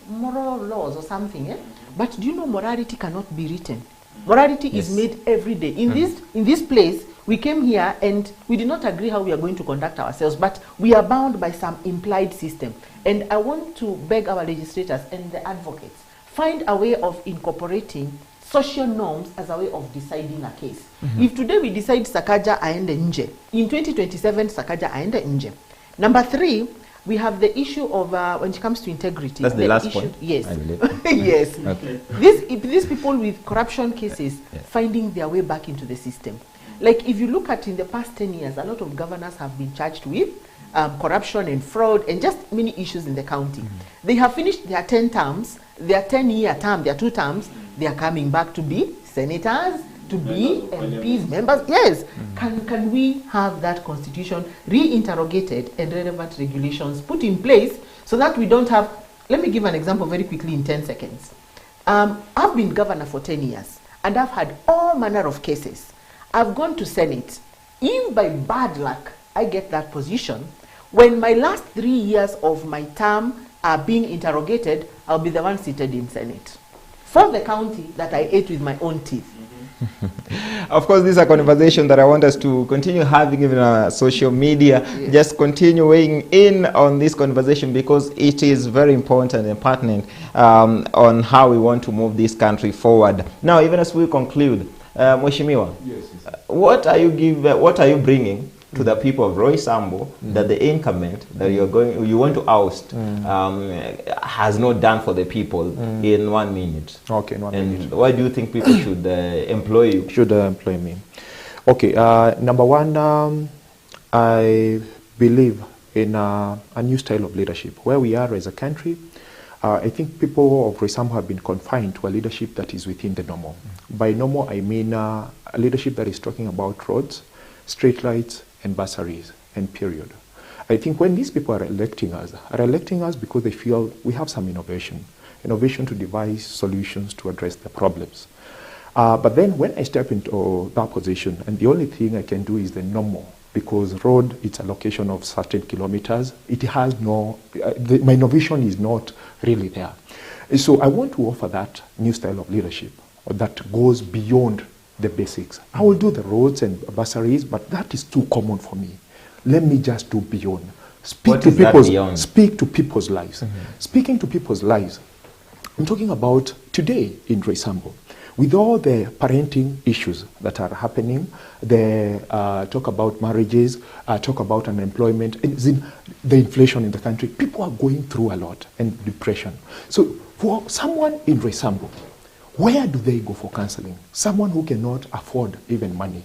or something. But do you know morality cannot be written? Morality is made every day. In this place, we came here and we did not agree how we are going to conduct ourselves, but we are bound by some implied system. And I want to beg our legislators and the advocates, find a way of incorporating social norms as a way of deciding a case. If today we decide Sakaja aende nje, in 2027 Sakaja aende nje. Number 3, we have the issue of when it comes to integrity. That's the last point. Yes. I yes. Okay. These people with corruption cases finding their way back into the system. Like if you look at in the past 10 years, a lot of governors have been charged with corruption and fraud and just many issues in the county. They have finished their 10 terms, their 10-year term, their 2 terms, they are coming back to be senators, to be MPs, members. Yes. Can we have that Constitution reinterrogated and relevant regulations put in place so that we don't have, let me give an example very quickly in 10 seconds. I've been governor for 10 years and I've had all manner of cases. I've gone to Senate. If by bad luck I get that position, when my last 3 years of my term are being interrogated, I'll be the one seated in Senate for the county that I ate with my own teeth. Of course, this is a conversation that I want us to continue having even on social media. Just continue weighing in on this conversation because it is very important and pertinent on how we want to move this country forward. Now, even as we conclude, Mheshimiwa, what are you bringing to the people of Roy Sambo that the incumbent that you want to oust has not done for the people in 1 minute? Okay, in 1 minute. And why do you think people should employ you? Should employ me? Okay, number one, I believe in a new style of leadership. Where we are as a country, I think people of Roy Sambo have been confined to a leadership that is within the normal. By normal, I mean a leadership that is talking about roads, street lights, and bursaries, and period. I think when these people are electing us because they feel we have some innovation to devise solutions to address the problems. But then when I step into that position, and the only thing I can do is the normal, because road, it's a location of certain kilometers, it has no, my innovation is not really there. So I want to offer that new style of leadership that goes beyond the basics. I will do the roads and bursaries, but that is too common for me. Let me just do beyond. Speak to people's lives. Speaking to people's lives. I'm talking about today in Roy Sambo. With all the parenting issues that are happening, the talk about marriages, talk about unemployment, and the inflation in the country, people are going through a lot, and depression. So for someone in Roy Sambo, where do they go for counseling? Someone who cannot afford even money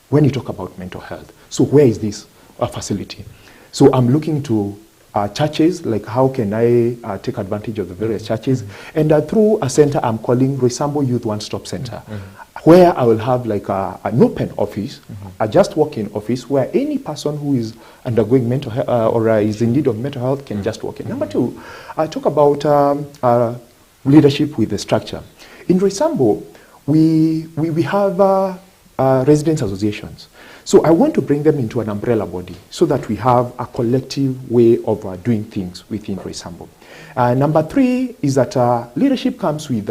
when you talk about mental health. So where is this facility? So I'm looking to churches, like how can I take advantage of the various churches? And through a center I'm calling Roy Sambo Youth One-Stop Center, where I will have like an open office, a just walk-in office, where any person who is undergoing mental health or is in need of mental health can just walk in. Number 2, I talk about leadership with the structure. In Roy Sambo, we have residents associations. So I want to bring them into an umbrella body so that we have a collective way of doing things within Roy Sambo. Number 3 is that leadership comes with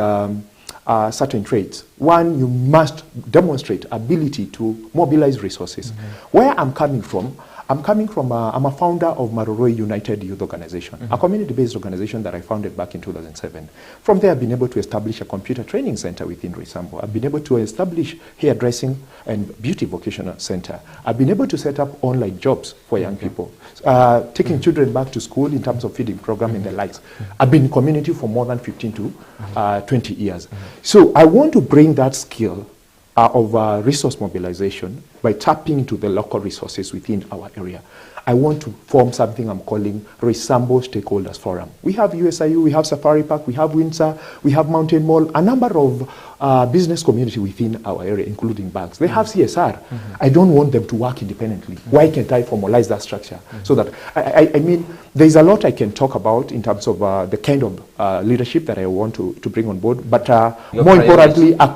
certain traits. One, you must demonstrate ability to mobilize resources. Where I'm coming from, I'm a founder of Maroroi United Youth Organization, a community-based organization that I founded back in 2007. From there, I've been able to establish a computer training center within Roy Sambo. I've been able to establish hairdressing and beauty vocational center. I've been able to set up online jobs for young people, taking children back to school in terms of feeding program and the likes. I've been in community for more than 15 to 20 years. So I want to bring that skill of resource mobilization by tapping into the local resources within our area. I want to form something I'm calling Resamble Stakeholders Forum. We have USIU, we have Safari Park, we have Windsor, we have Mountain Mall, a number of business community within our area, including banks. They have CSR. I don't want them to work independently. Why can't I formalize that structure? So that, I mean, there's a lot I can talk about in terms of the kind of leadership that I want to bring on board, but more importantly, a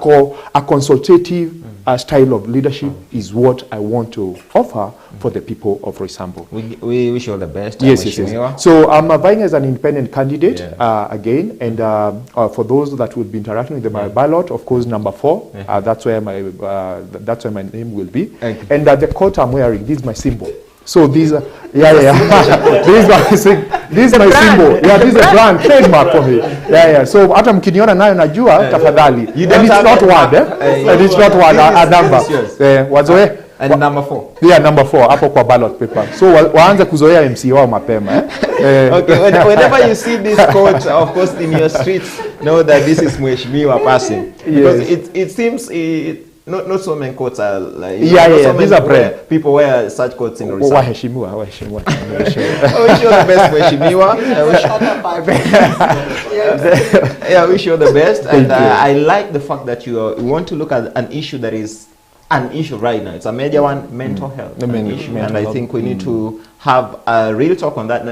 consultative style of leadership is what I want to offer for the people of Resamble. We wish you all the best. Yes, yes. So I'm vying as an independent candidate again, and for those that will be interacting with my ballot, of course, number 4. That's where my name will be. And the coat I'm wearing, this is my symbol. So these are, this is my symbol. Yeah, this is a brand trademark for me. So hata mkiniona nayo najua tafadhali. And it's not word, and it's not word, a number. Wazoe? And number 4. Yeah, number 4 hapo kwa ballot paper. So waanze kuzoea MC wao mapema. Okay, whenever you see this quote, of course, in your streets, know that this is Mheshimiwa passing. Because it seems not so many quotes are like... So these are brand. People wear such quotes in Resamble. Waheshimiwa. I wish you all the best, Mheshimiwa. I wish you all the best. And I like the fact that you want to look at an issue that is an issue right now. It's a major one, mental health issue. And I think we need to have a real talk on that.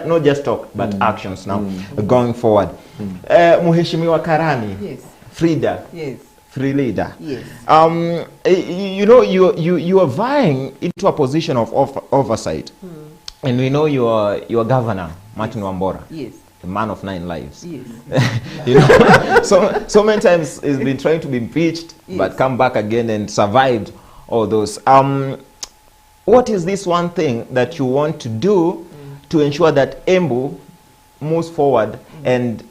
Not just talk, but actions now going forward. Mheshimiwa Karani. Yes. Frida. Yes. Free leader. Yes. You know, you are vying into a position of oversight. And we know your governor, Martin Wambora. Yes. The man of 9 lives. Yes. You know, so many times he's been trying to be impeached, but come back again and survived all those. What is this one thing that you want to do to ensure that Embu moves forward and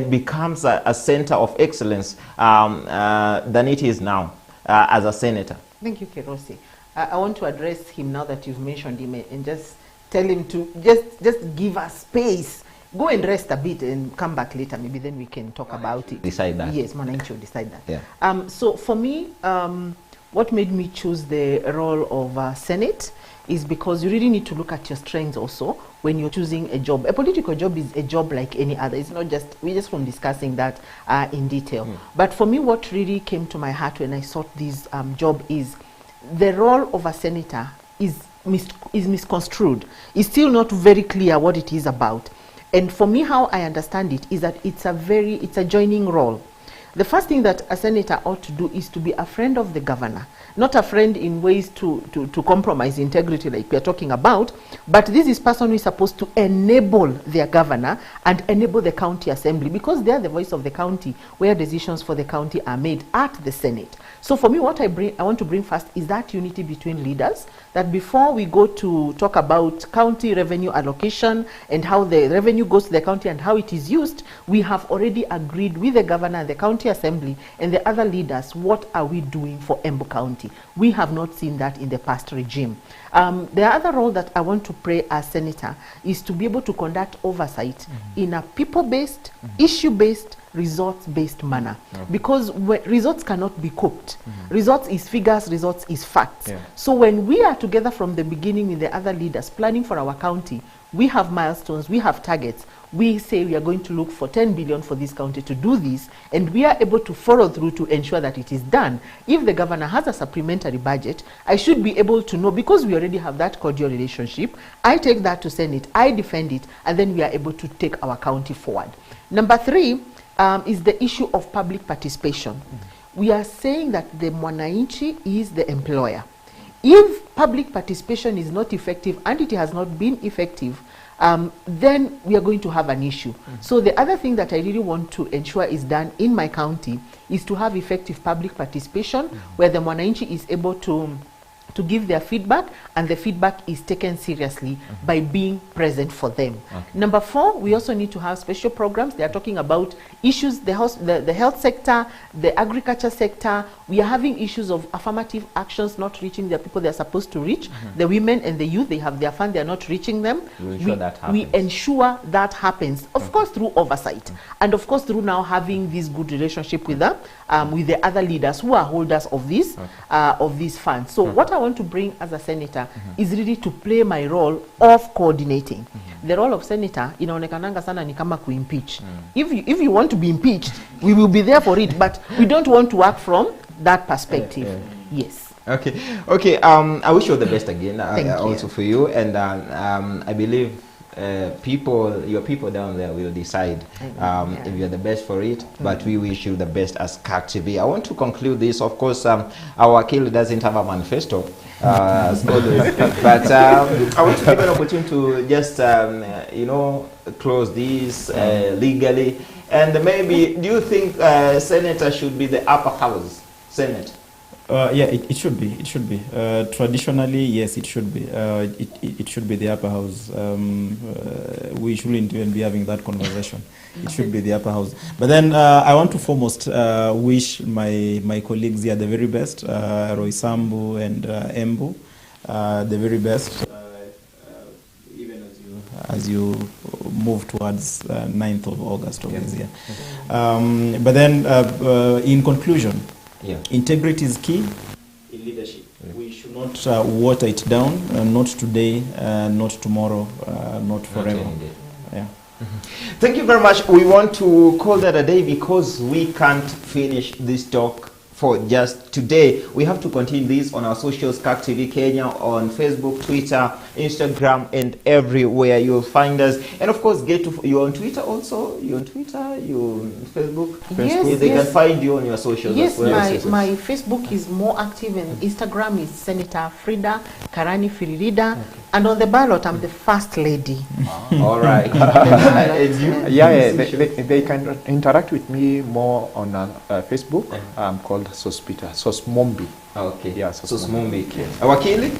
becomes a center of excellence than it is now as a senator? Thank you, Kerosi. I want to address him now that you've mentioned him, and just tell him to just give us space. Go and rest a bit and come back later. Maybe then we can talk about it. Decide that. Yes, Mwananchi will decide that. Yeah. So for me, what made me choose the role of Senate is because you really need to look at your strengths also when you're choosing a job. A political job is a job like any other. It's not just, we're just from discussing that in detail. But for me, what really came to my heart when I sought this job is the role of a senator is misconstrued. It's still not very clear what it is about. And for me, how I understand it is that it's a joining role. The first thing that a senator ought to do is to be a friend of the governor, not a friend in ways to compromise integrity like we are talking about, but this is person who is supposed to enable their governor and enable the county assembly, because they are the voice of the county where decisions for the county are made at the Senate. So for me, what I want to bring first is that unity between leaders, that before we go to talk about county revenue allocation and how the revenue goes to the county and how it is used, we have already agreed with the governor and the county assembly and the other leaders, what are we doing for Embu County? We have not seen that in the past regime. The other role that I want to play as senator is to be able to conduct oversight in a people-based, issue-based, results-based manner, because results cannot be cooked. Results is figures, results is facts. So when we are together from the beginning with the other leaders planning for our county, we have milestones, we have targets. We say we are going to look for 10 billion for this county to do this, and we are able to follow through to ensure that it is done. If the governor has a supplementary budget, I should be able to know, because we already have that cordial relationship, I take that to Senate, I defend it, and then we are able to take our county forward. Number 3 is the issue of public participation. We are saying that the Mwananchi is the employer. If public participation is not effective, and it has not been effective, then we are going to have an issue. So the other thing that I really want to ensure is done in my county is to have effective public participation, where the Mwananchi is able to to give their feedback, and the feedback is taken seriously by being present for them. Number 4, we also need to have special programs. They are talking about issues, the health sector, the agriculture sector. We are having issues of affirmative actions not reaching the people they're supposed to reach. The women and the youth, they have their fund, they're not reaching them. We ensure that happens, of course, through oversight, and of course through now having this good relationship with the other leaders who are holders of these funds. So what I want to bring as a senator is really to play my role of coordinating. The role of senator inaonekananga sana ni kama kuimpeach. If you want to be impeached, we will be there for it, but we don't want to work from that perspective. Yes. Okay. I wish you all the best again. Also you. for you, and I believe your people down there will decide if you're the best for it, but we wish you the best as Kirk TV. I want to conclude this. Of course, our Akil doesn't have a manifesto, as always, but I want to give an opportunity to just close this legally. And maybe, do you think senator should be the upper house, Senate? Yeah, it should be. It should be. Traditionally, yes, it should be. It should be the upper house. We shouldn't even be having that conversation. It should be the upper house. But then I want to foremost wish my colleagues here the very best, Roy Sambu and Embu, the very best, even as you move towards 9th of August of this year. But then, in conclusion, integrity is key in leadership. We should not water it down, not today, not tomorrow, not forever. Thank you very much. We want to call that a day because we can't finish this talk for just today. We have to continue this on our socials, Kirk TV Kenya, on Facebook, Twitter, Instagram, and everywhere you'll find us. And of course, you're on Twitter also? You're on Twitter? You're on Facebook? Yes, they can find you on your socials as well. Yes, my Facebook is more active, and Instagram is Senator Frida Karani Firirida. And on the ballot, I'm the first lady. All right. They can interact with me more on Facebook. I'm called Sospita, Sosmombi. Okay. Yeah, Sosmombi. Wakili,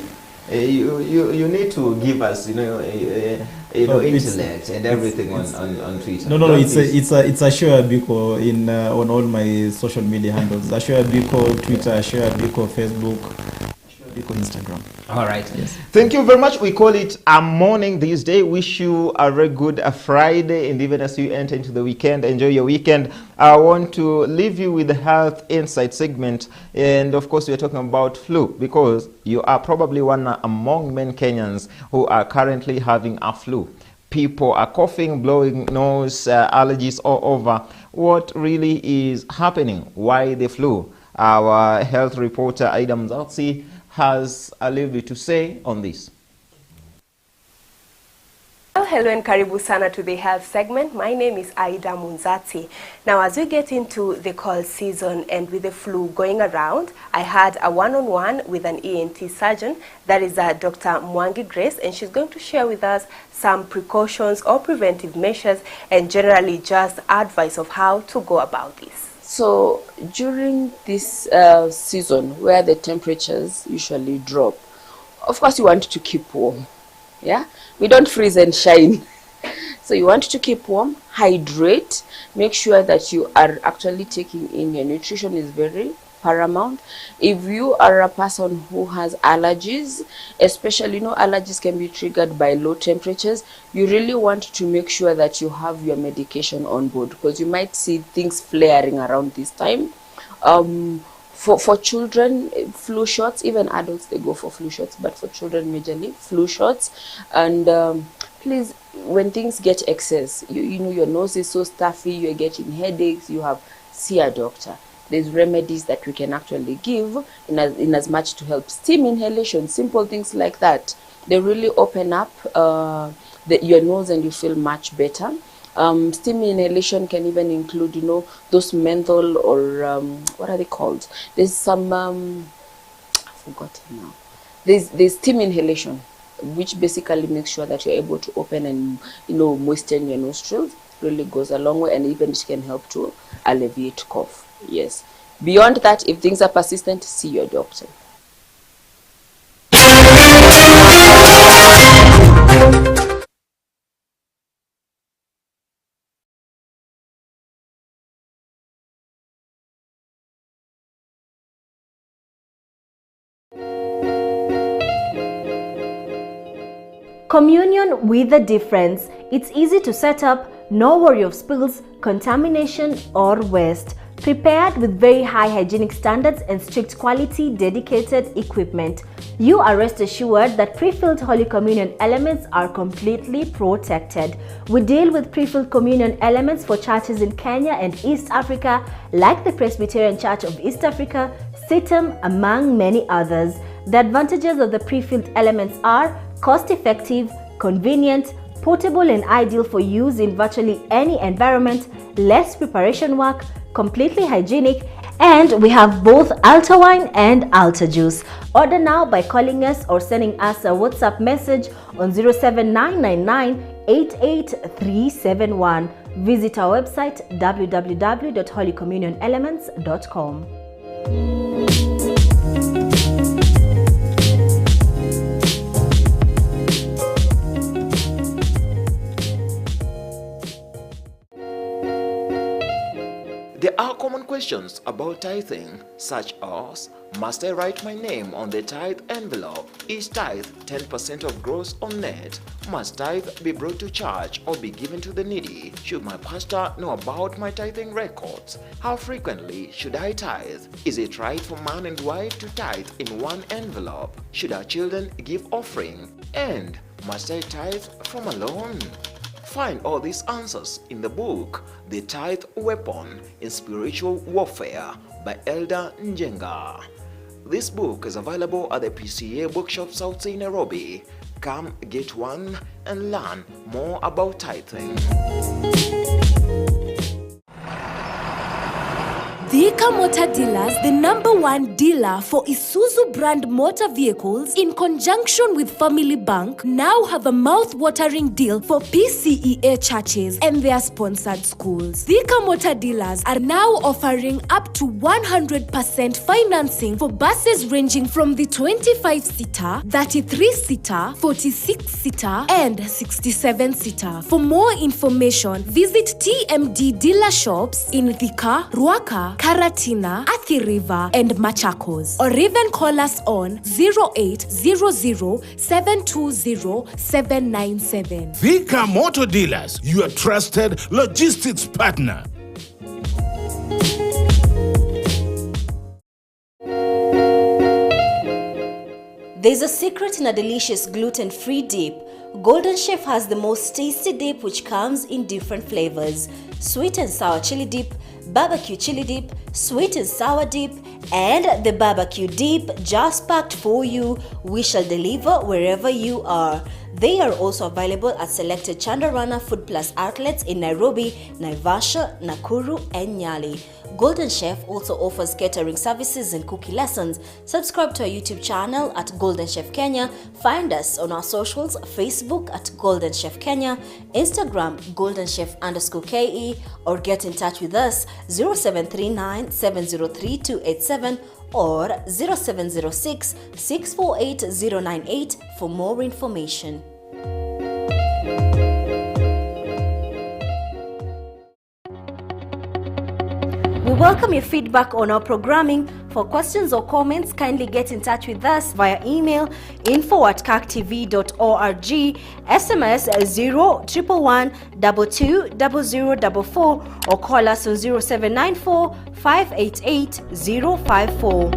you need to give us, intellect and everything on Twitter. No. It's a Ashua Biko on all my social media handles. Ashua Biko Twitter, Ashua Biko Facebook, Instagram. All right. Yes. Thank you very much. We call it a morning this day. Wish you a very good Friday, and even as you enter into the weekend, enjoy your weekend. I want to leave you with the health insight segment, and of course we are talking about flu because you are probably one among many Kenyans who are currently having a flu. People are coughing, blowing nose, allergies all over. What really is happening? Why the flu? Our health reporter Aida Mzatsi has a little bit to say on this. Well, hello and karibu sana to the health segment. My name is Aida Munzati. Now, as we get into the cold season and with the flu going around, I had a one-on-one with an ENT surgeon, that is Dr. Mwangi Grace, and she's going to share with us some precautions or preventive measures and generally just advice of how to go about this. So during this season where the temperatures usually drop, of course you want to keep warm. Yeah, we don't freeze and shine. So you want to keep warm, hydrate, make sure that you are actually taking in your nutrition is very paramount. If you are a person who has allergies, especially allergies can be triggered by low temperatures, you really want to make sure that you have your medication on board because you might see things flaring around this time. For children, flu shots, even adults they go for flu shots, but for children majorly flu shots. And please, when things get excess, your nose is so stuffy, you're getting headaches, see a doctor. There's remedies that we can actually give in as much to help. Steam inhalation, simple things like that. They really open up your nose and you feel much better. Steam inhalation can even include, those menthol or what are they called? There's some, I've forgotten now. There's steam inhalation, which basically makes sure that you're able to open and, moisten your nostrils. Really goes a long way, and even it can help to alleviate cough. Yes. Beyond that, if things are persistent, see your doctor. Communion with a difference. It's easy to set up, no worry of spills, contamination or waste. Prepared with very high hygienic standards and strict quality dedicated equipment. You are rest assured that pre-filled Holy Communion elements are completely protected. We deal with pre-filled communion elements for churches in Kenya and East Africa like the Presbyterian Church of East Africa, CITAM, among many others. The advantages of the pre-filled elements are cost-effective, convenient, portable and ideal for use in virtually any environment, less preparation work, completely hygienic, and we have both altar wine and altar juice. Order now by calling us or sending us a WhatsApp message on 07999 88371. Visit our website www.holycommunionelements.com. There are common questions about tithing, such as, must I write my name on the tithe envelope? Is tithe 10% of gross or net? Must tithe be brought to church or be given to the needy? Should my pastor know about my tithing records? How frequently should I tithe? Is it right for man and wife to tithe in one envelope? Should our children give offering? And must I tithe from a loan? Find all these answers in the book, The Tithe Weapon in Spiritual Warfare by Elder Njenga. This book is available at the PCA Bookshop South in Nairobi. Come get one and learn more about tithing. Thika Motor Dealers, the #1 dealer for Isuzu brand motor vehicles in conjunction with Family Bank, now have a mouth-watering deal for PCEA churches and their sponsored schools. Thika Motor Dealers are now offering up to 100% financing for buses ranging from the 25-seater, 33-seater, 46-seater and 67-seater. For more information, visit TMD dealer shops in Thika, Ruaka, Karatina, Athi River, and Machakos, or even call us on 0800 720 797. Thika Motor Dealers, your trusted logistics partner. There's a secret in a delicious gluten-free dip. Golden Chef has the most tasty dip which comes in different flavors: sweet and sour chili dip, barbecue chili dip, sweet and sour dip, and the barbecue dip just packed for you. We shall deliver wherever you are. They are also available at selected Chandarana Food Plus outlets in Nairobi, Naivasha, Nakuru, and Nyali. Golden Chef also offers catering services and cookie lessons. Subscribe to our YouTube channel at Golden Chef Kenya. Find us on our socials, Facebook at Golden Chef Kenya, Instagram Golden Chef_KE, or get in touch with us 0739 703 287 or 0706 648 098 for more information. We welcome your feedback on our programming. For questions or comments, kindly get in touch with us via email info@kaktv.org, SMS 011 220044, or call us on 0794 588 054.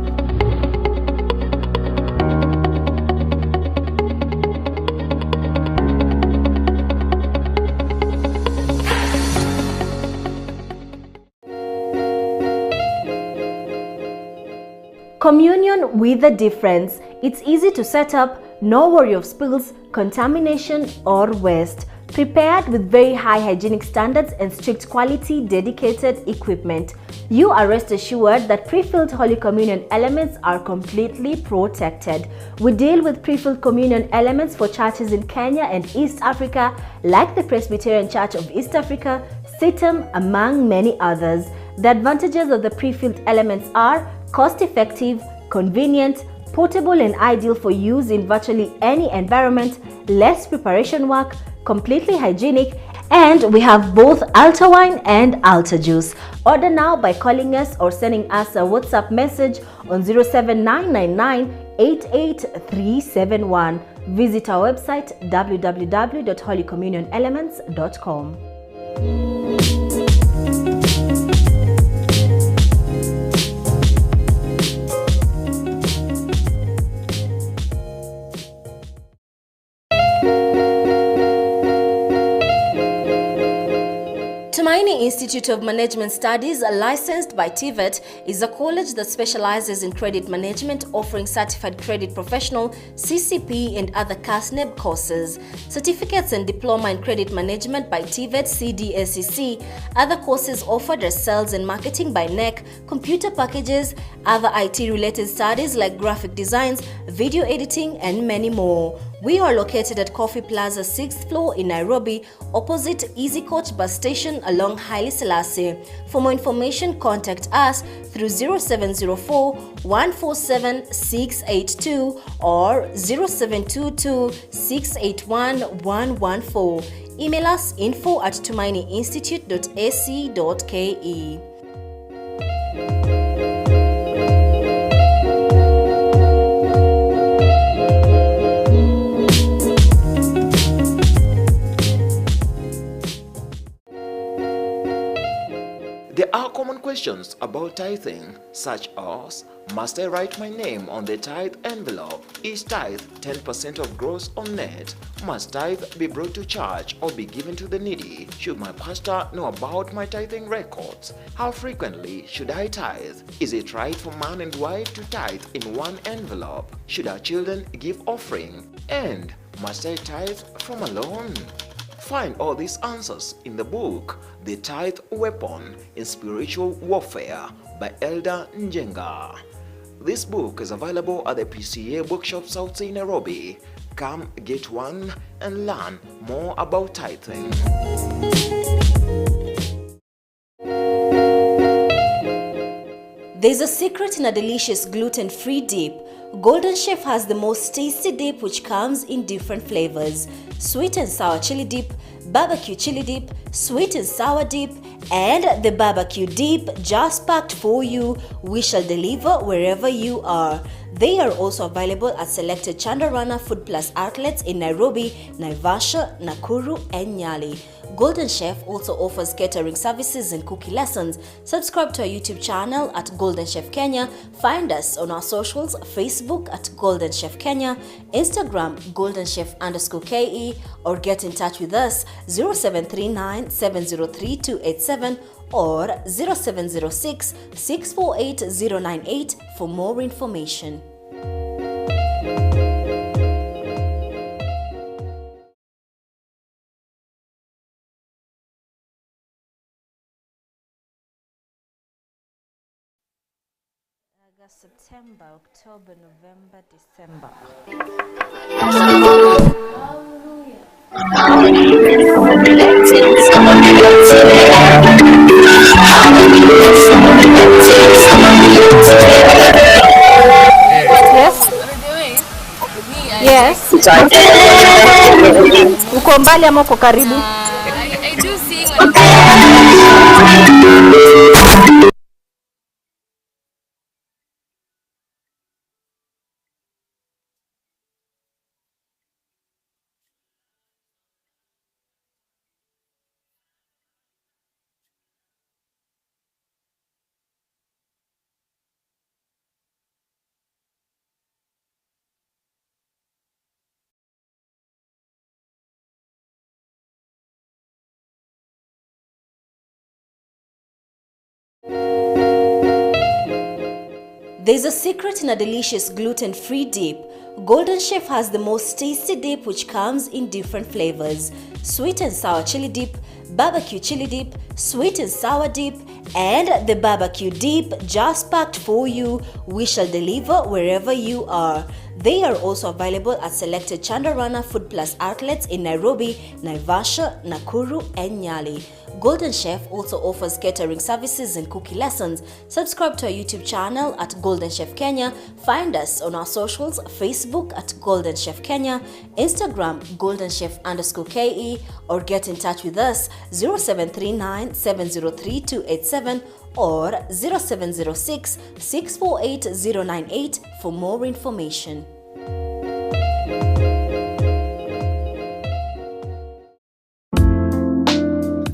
Communion with a difference. It's easy to set up, no worry of spills, contamination or waste. Prepared with very high hygienic standards and strict quality dedicated equipment. You are rest assured that pre-filled Holy Communion elements are completely protected. We deal with pre-filled communion elements for churches in Kenya and East Africa like the Presbyterian Church of East Africa, CITAM, among many others. The advantages of the pre-filled elements are cost-effective, convenient, portable and ideal for use in virtually any environment, less preparation work, completely hygienic, and we have both altar wine and altar juice. Order now by calling us or sending us a WhatsApp message on 07999 88371. Visit our website www.holycommunionelements.com. Tumaini Institute of Management Studies, licensed by TVET, is a college that specializes in credit management, offering certified credit professional, CCP, and other CASNEB courses. Certificates and diploma in credit management by TVET CDSEC. Other courses offered are sales and marketing by NEC, computer packages, other IT-related studies like graphic designs, video editing, and many more. We are located at Coffee Plaza 6th floor in Nairobi, opposite Easy Coach bus station along Haile Selassie. For more information, contact us through 0704 147 682 or 0722 681 114. Email us info@tumainiinstitute.ac.ke. There are common questions about tithing, such as, must I write my name on the tithe envelope? Is tithe 10% of gross or net? Must tithe be brought to church or be given to the needy? Should my pastor know about my tithing records? How frequently should I tithe? Is it right for man and wife to tithe in one envelope? Should our children give offering? And must I tithe from a loan? Find all these answers in the book, The Tithe Weapon in Spiritual Warfare by Elder Njenga. This book is available at the PCA Bookshops outside Nairobi. Come get one and learn more about tithing. There's a secret in a delicious gluten-free dip. Golden Chef has the most tasty dip which comes in different flavors. Sweet and sour chili dip, barbecue chili dip, sweet and sour dip, and the barbecue dip just packed for you. We shall deliver wherever you are. They are also available at selected Chandarana Food Plus outlets in Nairobi, Naivasha, Nakuru, and Nyali. Golden Chef also offers catering services and cookie lessons. Subscribe to our YouTube channel at Golden Chef Kenya. Find us on our socials, Facebook at Golden Chef Kenya, Instagram Golden Chef_KE, or get in touch with us 0739 703 287 or 0706 648 098 for more information. September, October, November, December. Yes. Uko mbali ama uko karibu? I do sing There's a secret in a delicious gluten-free dip. Golden Chef has the most tasty dip which comes in different flavors. Sweet and sour chili dip, barbecue chili dip, sweet and sour dip, and the barbecue dip just packed for you. We shall deliver wherever you are. They are also available at selected Chandarana Food Plus outlets in Nairobi, Naivasha, Nakuru, and Nyali. Golden Chef also offers catering services and cookie lessons. Subscribe to our YouTube channel at Golden Chef Kenya. Find us on our socials, Facebook at Golden Chef Kenya, Instagram Golden Chef_KE, or get in touch with us 0739 703 287 or 0706 648 098 for more information.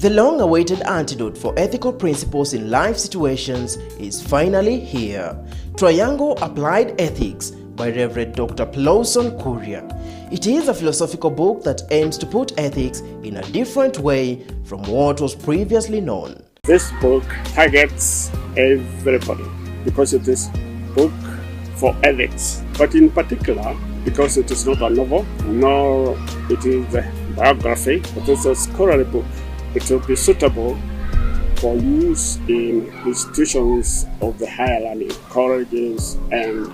The long-awaited antidote for ethical principles in life situations is finally here. Triangle Applied Ethics by Reverend Dr. Plawson Kuria. It is a philosophical book that aims to put ethics in a different way from what was previously known. This book targets everybody because it is a book for ethics, but in particular because it is not a novel, nor it is a biography, but it's a scholarly book. It will be suitable for use in institutions of the higher learning, colleges and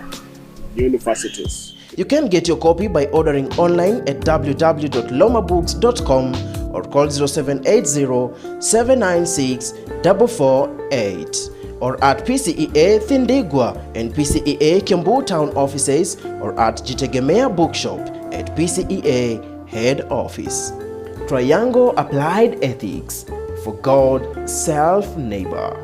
universities. You can get your copy by ordering online at www.lomabooks.com or call 0780-796-448 or at PCEA Thindigwa and PCEA Kiambu Town offices or at Jitegemea Bookshop at PCEA Head Office. Triangle Applied Ethics for God, Self, Neighbor.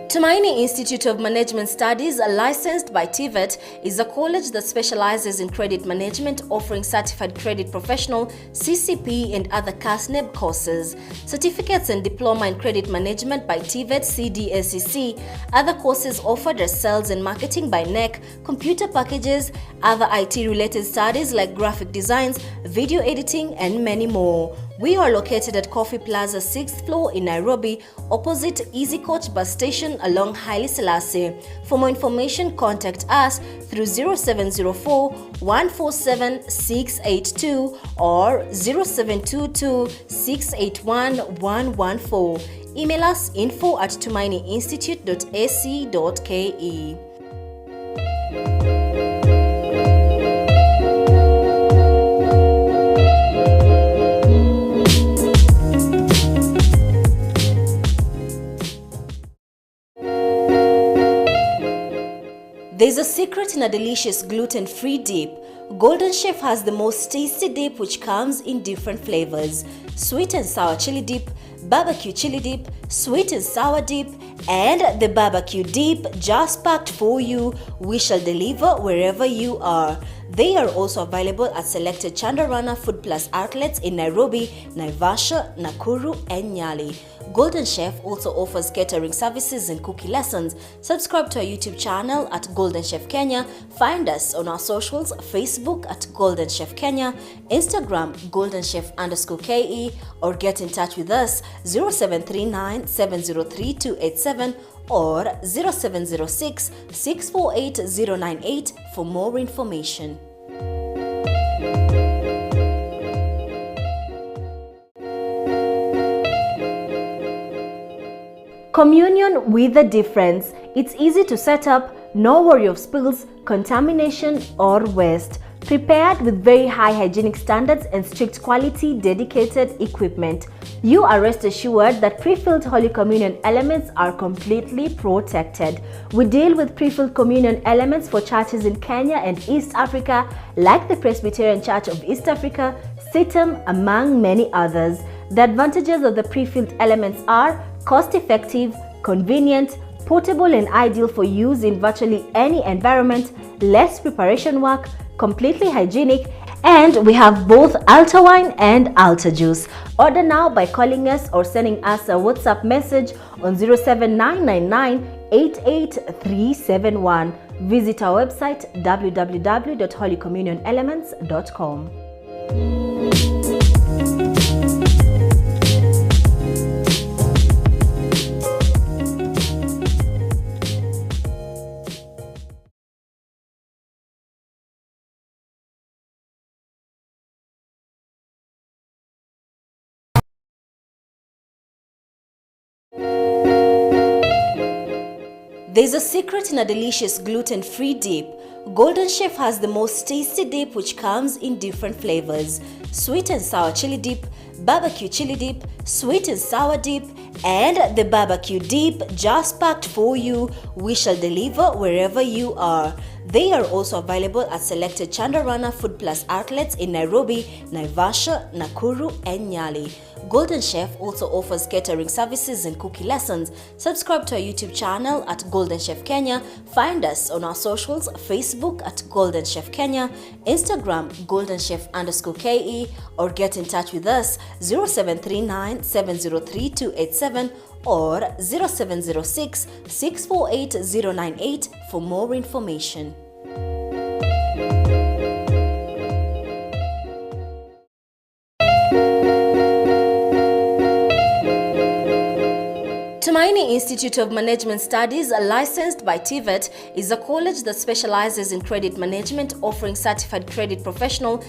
Tumaini Institute of Management Studies, licensed by TVET, is a college that specializes in credit management, offering certified credit professional, CCP and other CASNEB courses, certificates and diploma in credit management by TVET CDSCC, other courses offered are sales and marketing by NEC, computer packages, other IT-related studies like graphic designs, video editing and many more. We are located at Coffee Plaza 6th floor in Nairobi, opposite Easy Coach bus station along Haile Selassie. For more information, contact us through 0704-147-682 or 0722-681-114. Email us info@tumainiinstitute.ac.ke. There's a secret in a delicious gluten-free dip. Golden Chef has the most tasty dip which comes in different flavors. Sweet and sour chili dip, barbecue chili dip, sweet and sour dip, and the barbecue dip just packed for you. We shall deliver wherever you are. They are also available at selected Chandarana Food Plus outlets in Nairobi, Naivasha, Nakuru, and Nyali. Golden Chef also offers catering services and cookie lessons. Subscribe to our YouTube channel at Golden Chef Kenya. Find us on our socials, Facebook at Golden Chef Kenya, Instagram Golden Chef_KE, or get in touch with us 0739 703 287 or 0706 648 098 for more information. Communion with a difference. It's easy to set up, no worry of spills, contamination or waste. Prepared with very high hygienic standards and strict quality dedicated equipment. You are rest assured that pre-filled Holy Communion elements are completely protected. We deal with pre-filled communion elements for churches in Kenya and East Africa like the Presbyterian Church of East Africa, CITAM, among many others. The advantages of the pre-filled elements are cost-effective, convenient, portable and ideal for use in virtually any environment, less preparation work, completely hygienic, and we have both altar wine and altar juice. Order now by calling us or sending us a WhatsApp message on 07999 88371. Visit our website www.holycommunionelements.com. There's a secret in a delicious gluten-free dip. Golden Chef has the most tasty dip which comes in different flavors. Sweet and sour chili dip, barbecue chili dip, sweet and sour dip, and the barbecue dip just packed for you. We shall deliver wherever you are. They are also available at selected Chandarana Food Plus outlets in Nairobi, Naivasha, Nakuru, and Nyali. Golden Chef also offers catering services and cookie lessons. Subscribe to our YouTube channel at Golden Chef Kenya. Find us on our socials, Facebook at Golden Chef Kenya, Instagram Golden Chef_KE, or get in touch with us 0739 703 287 or 0706 648 098 for more information. Tumaini Institute of Management Studies, licensed by TVET, is a college that specializes in credit management, offering certified credit professional.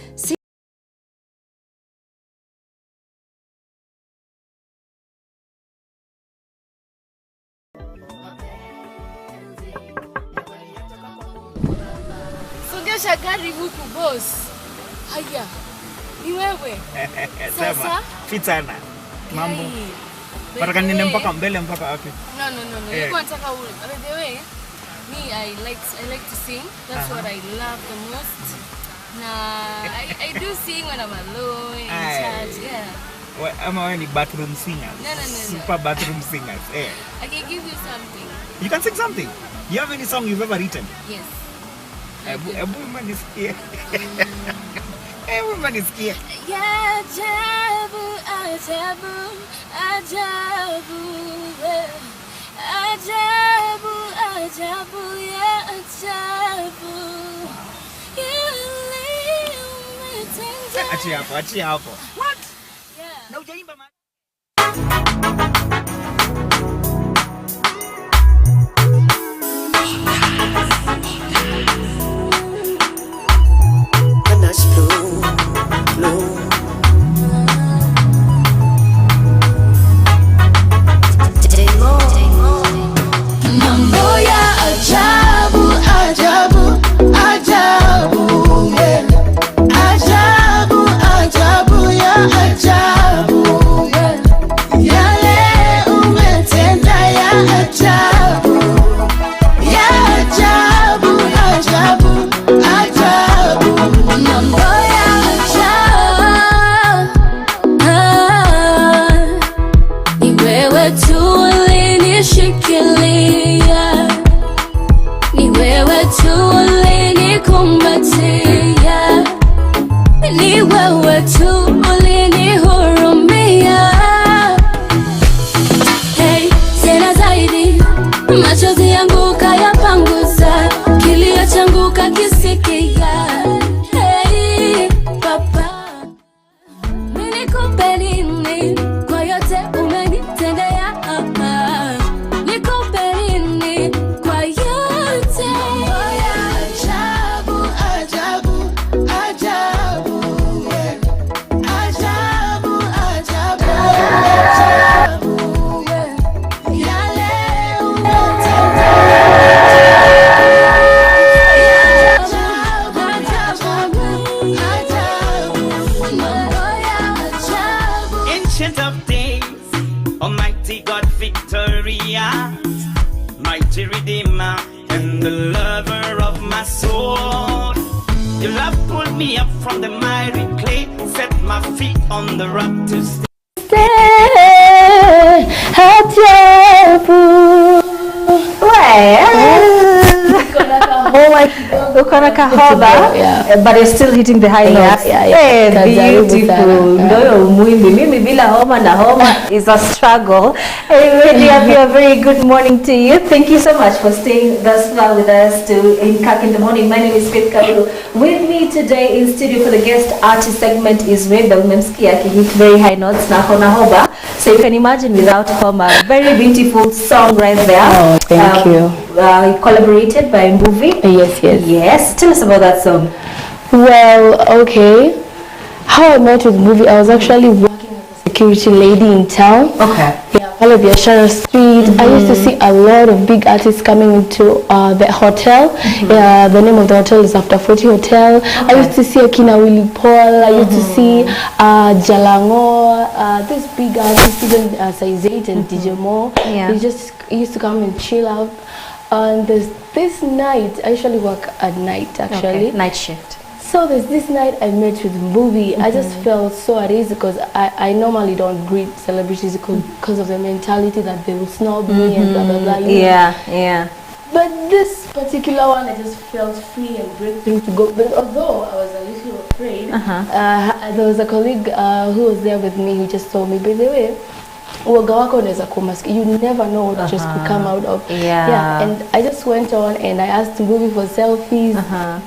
Songesha gari huku boss. Haya. Ni wewe. Sasa fitana. Mambo. Nataka niende mpaka mbele mpaka wapi? No. Niko nataka ule. By the way, me I like to sing. That's what I love the most. Nah, I do sing when I'm alone in church. Yeah. Am I any bathroom singers? No. Super bathroom singers. I can give you something. You can sing something. You have any song you've ever written? Yes. Everyone is here. Everyone is here. Yeah, ajabu, ajabu, ajabu, ajabu, ajabu, yeah, ajabu. Achia hapo. What? Yeah. Na hujaimba man. Mambo ya ajabu, ajabu, ajabu, yeah. Ajabu, ajabu, ya ajabu, yeah. Yale umetenda ya ajabu, ya ajabu, ajabu, ajabu. Mambo ya ajabu, ni wewe tu ulinishikilia, ni wewe tu ulinikumbatia, ni wewe tu ulinihurumia. Hey, tena zaidi, machozi yangu kayapanguza, kilio changu kakisikia. Hey, Papa, mimi nikupe nini kwa yote umenitendea? Nikupe nini kwa yote? Ajabu, ajabu, ajabu, yeah. Ajabu, ajabu, ajabu, yeah. Yale umetenda. Ajabu, ajabu, ajabu, mambo ya ajabu. Ancient of days, Almighty God victorious, mighty Redeemer and the lover of my soul. Your love pulled me up from the miry clay, set my feet on the rock to stay. Ukona kahoba, but you're still hitting the high notes. Beautiful. Ndio muhimu. Mimi bila homa na homa is a struggle. Really, a very good morning to you. Thank you so much for staying thus far with us in Kirk in the morning. My name is Kirk. With me today in studio for the guest artist segment is Mabel Memskia. He hit very high notes na hoba. So you can imagine without homa, very beautiful song right there. Oh, thank you. Collaborated by Mbuvi. Yes. Tell us about that song. Well, okay. How I met with Mbuvi, I was actually working as a security lady in town. Okay. Yeah. Pale Biashara Street. I used to see a lot of big artists coming into the hotel. The name of the hotel is After 40 Hotel. I used to see Akina Willie Paul. I used to see Jalango. These big artists, even Saizate and DJ Mo. They just used to come and chill out. And there's this night, I usually work at night actually. Okay. Night shift. So there's this night I met with Movie. I just felt so at ease because I normally don't greet celebrities because of the mentality that they will snob me and blah blah blah. Yeah. But this particular one, I just felt free and breakthrough to go. But although I was a little afraid, there was a colleague who was there with me who just told me, by the way, uoga wako unaweza kumaski. You never know what just could come out of. Yeah. And I just went on and I asked Movie for selfies.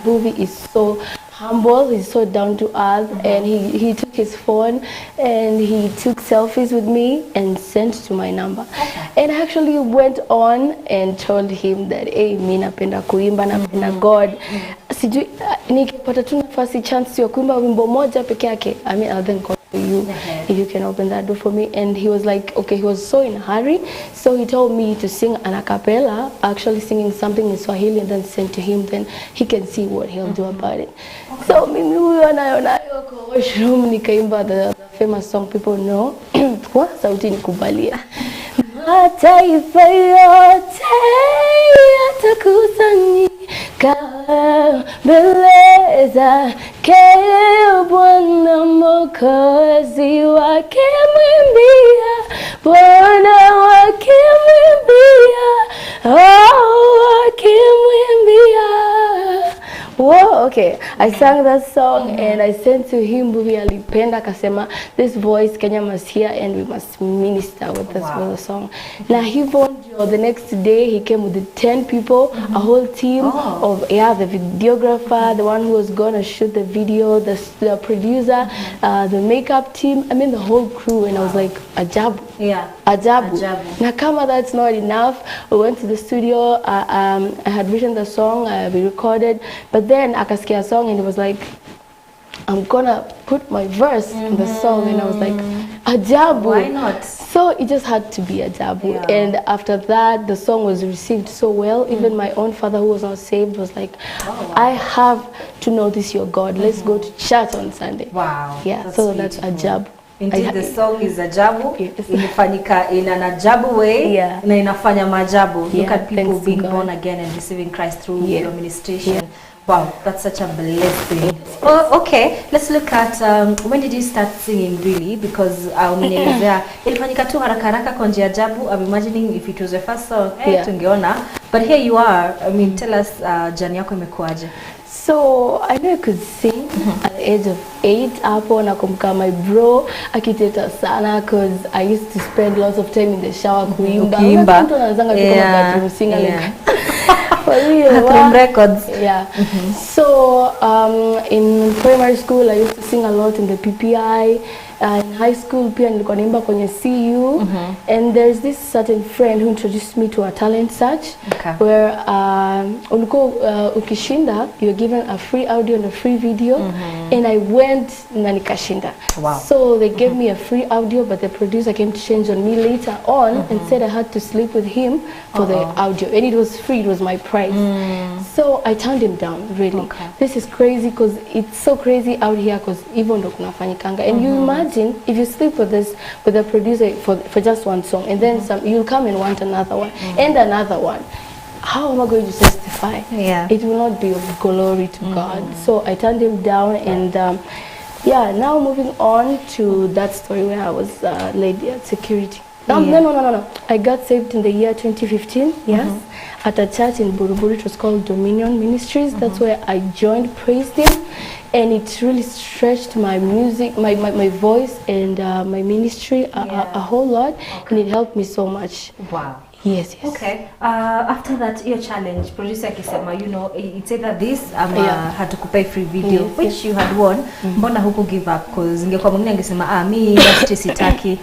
Movie is so humble, he's so down to earth, and he took his phone and he took selfies with me and sent to my number. And I actually went on and told him that, hey, mimi napenda kuimba, napenda God. Sijui nikipata tu nafasi chance ya kuimba wimbo moja peke yake, I mean I'll then call you if you can open that door for me. And he was like, okay, he was so in a hurry, so he told me to sing an a cappella, actually singing something in Swahili and then send to him, then he can see what he'll do about it. So mimi huyo nayo kwa washroom nikaimba the famous song people know. Kwa sauti nikubalia. Mataifa yote yatakusanyika mbele zake Bwana Mwokozi wakimwimbia, Bwana wakimwimbia, wakimwimbia. Whoa, okay. I sang that song and I sent to him. Bubi alipenda akasema, this voice Kenya must hear and we must minister with this with the song. Na hivyo ndio the next day he came with the 10 people, a whole team of the videographer, the one who was gonna shoot the video, the producer, the makeup team. I mean the whole crew, and I was like, ajabu. Ajabu. Na kama that's not enough, we went to the studio. I had written the song, we recorded, but then akasikia a song and it was like, I'm gonna put my verse in the song, and I was like, ajabu. Why not? So it just had to be ajabu. And after that, the song was received so well. Even my own father, who was not saved, was like, I have to know this your God. Let's go to church on Sunday. Wow. Yeah, so that's ajabu. Indeed, the song is ajabu. Imefanyika in an ajabu way. Na inafanya majabu. Look at people being born again and receiving Christ through your ministration. Wow, that's such a blessing. Oh, okay, let's look at when did you start singing really? Because umenielezea ilifanyika tu haraka haraka kwa njia ajabu. I'm imagining if it was your first song, tungeona. But here you are. I mean, tell us journey yako imekuaje? So I know I could sing at the age of 8. Hapo nakumbuka my bro akiteta sana because I used to spend lots of time in the shower kuimba. Mtu anazanga tu kama bathroom singer like bathroom records. So in primary school I used to sing a lot in the PPI. In high school pia nilikuwa naimba kwenye CU, and there's this certain friend who introduced me to a talent search where ulikuwa ukishinda you're given a free audio and a free video, and I went na nikashinda. So they gave me a free audio, but the producer came to change on me later on and said I had to sleep with him for the audio, and it was free, it was my prize. So I turned him down, really. This is crazy because it's so crazy out here because even ndo kunafanyikanga, and you imagine if you sleep with the producer for just one song, and then you'll come and want another one and another one. How am I going to testify? It will not be of glory to God. So I turned him down, and now moving on to that story where I was lady at security. No. I got saved in the year 2015, at a church in Buruburu. It was called Dominion Ministries. That's where I joined Praise Team, and it really stretched my music, my voice, and my ministry a whole lot, and it helped me so much. Wow. Yes. Okay. After that, your challenge, producer akisema, you know, it's either this, had to pay free video, which you had won. Mbona huku give up? Because ingekuwa mwingine angesema, me industry sitaki.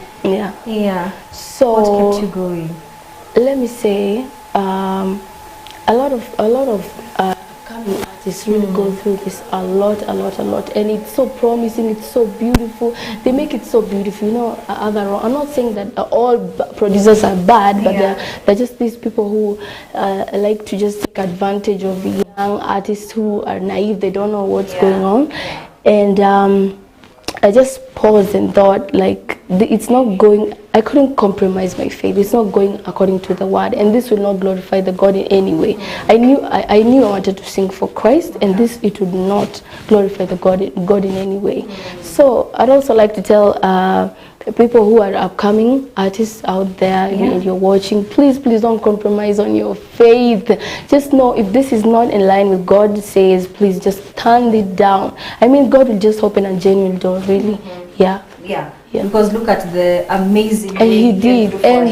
So what kept you going? Let me say, a lot of coming artists really go through this a lot, and it's so promising, it's so beautiful. They make it so beautiful, you know. I'm not saying that all producers are bad, but they're just these people who like to just take advantage of young artists who are naive, they don't know what's going on. And I just paused and thought, like, it's not going, I couldn't compromise my faith. It's not going according to the word, and this will not glorify the God in any way. I knew I wanted to sing for Christ, and it would not glorify the God in any way. So I'd also like to tell people who are upcoming artists out there, and you're watching, please don't compromise on your faith. Just know, if this is not in line with God says, please just turn it down. I mean, God will just open a genuine door, really. Yeah. Because look at the amazing and he did. Yeah,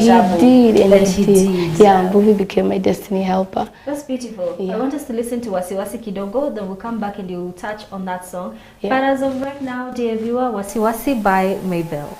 Mbuvi became my destiny helper. That's beautiful. I want us to listen to Wasiwasi Kidogo, then we'll come back and you'll touch on that song. But as of right now, dear viewer, Wasiwasi by Maybell.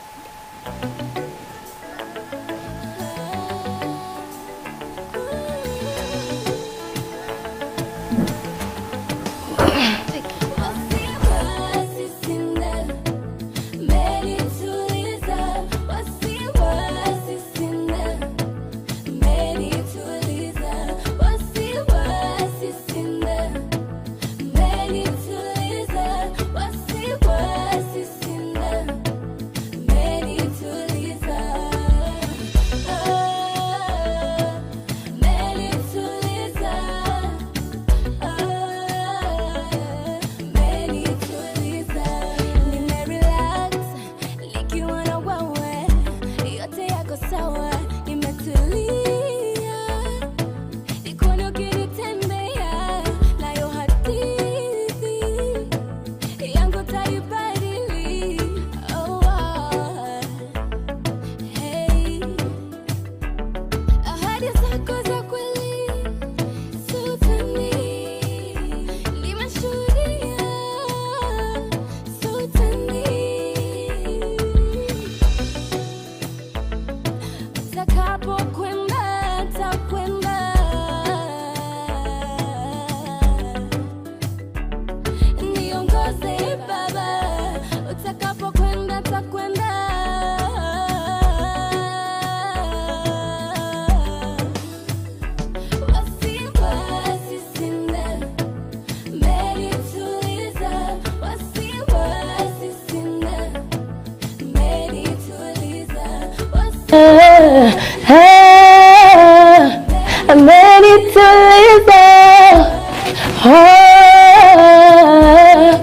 I'm ready to listen.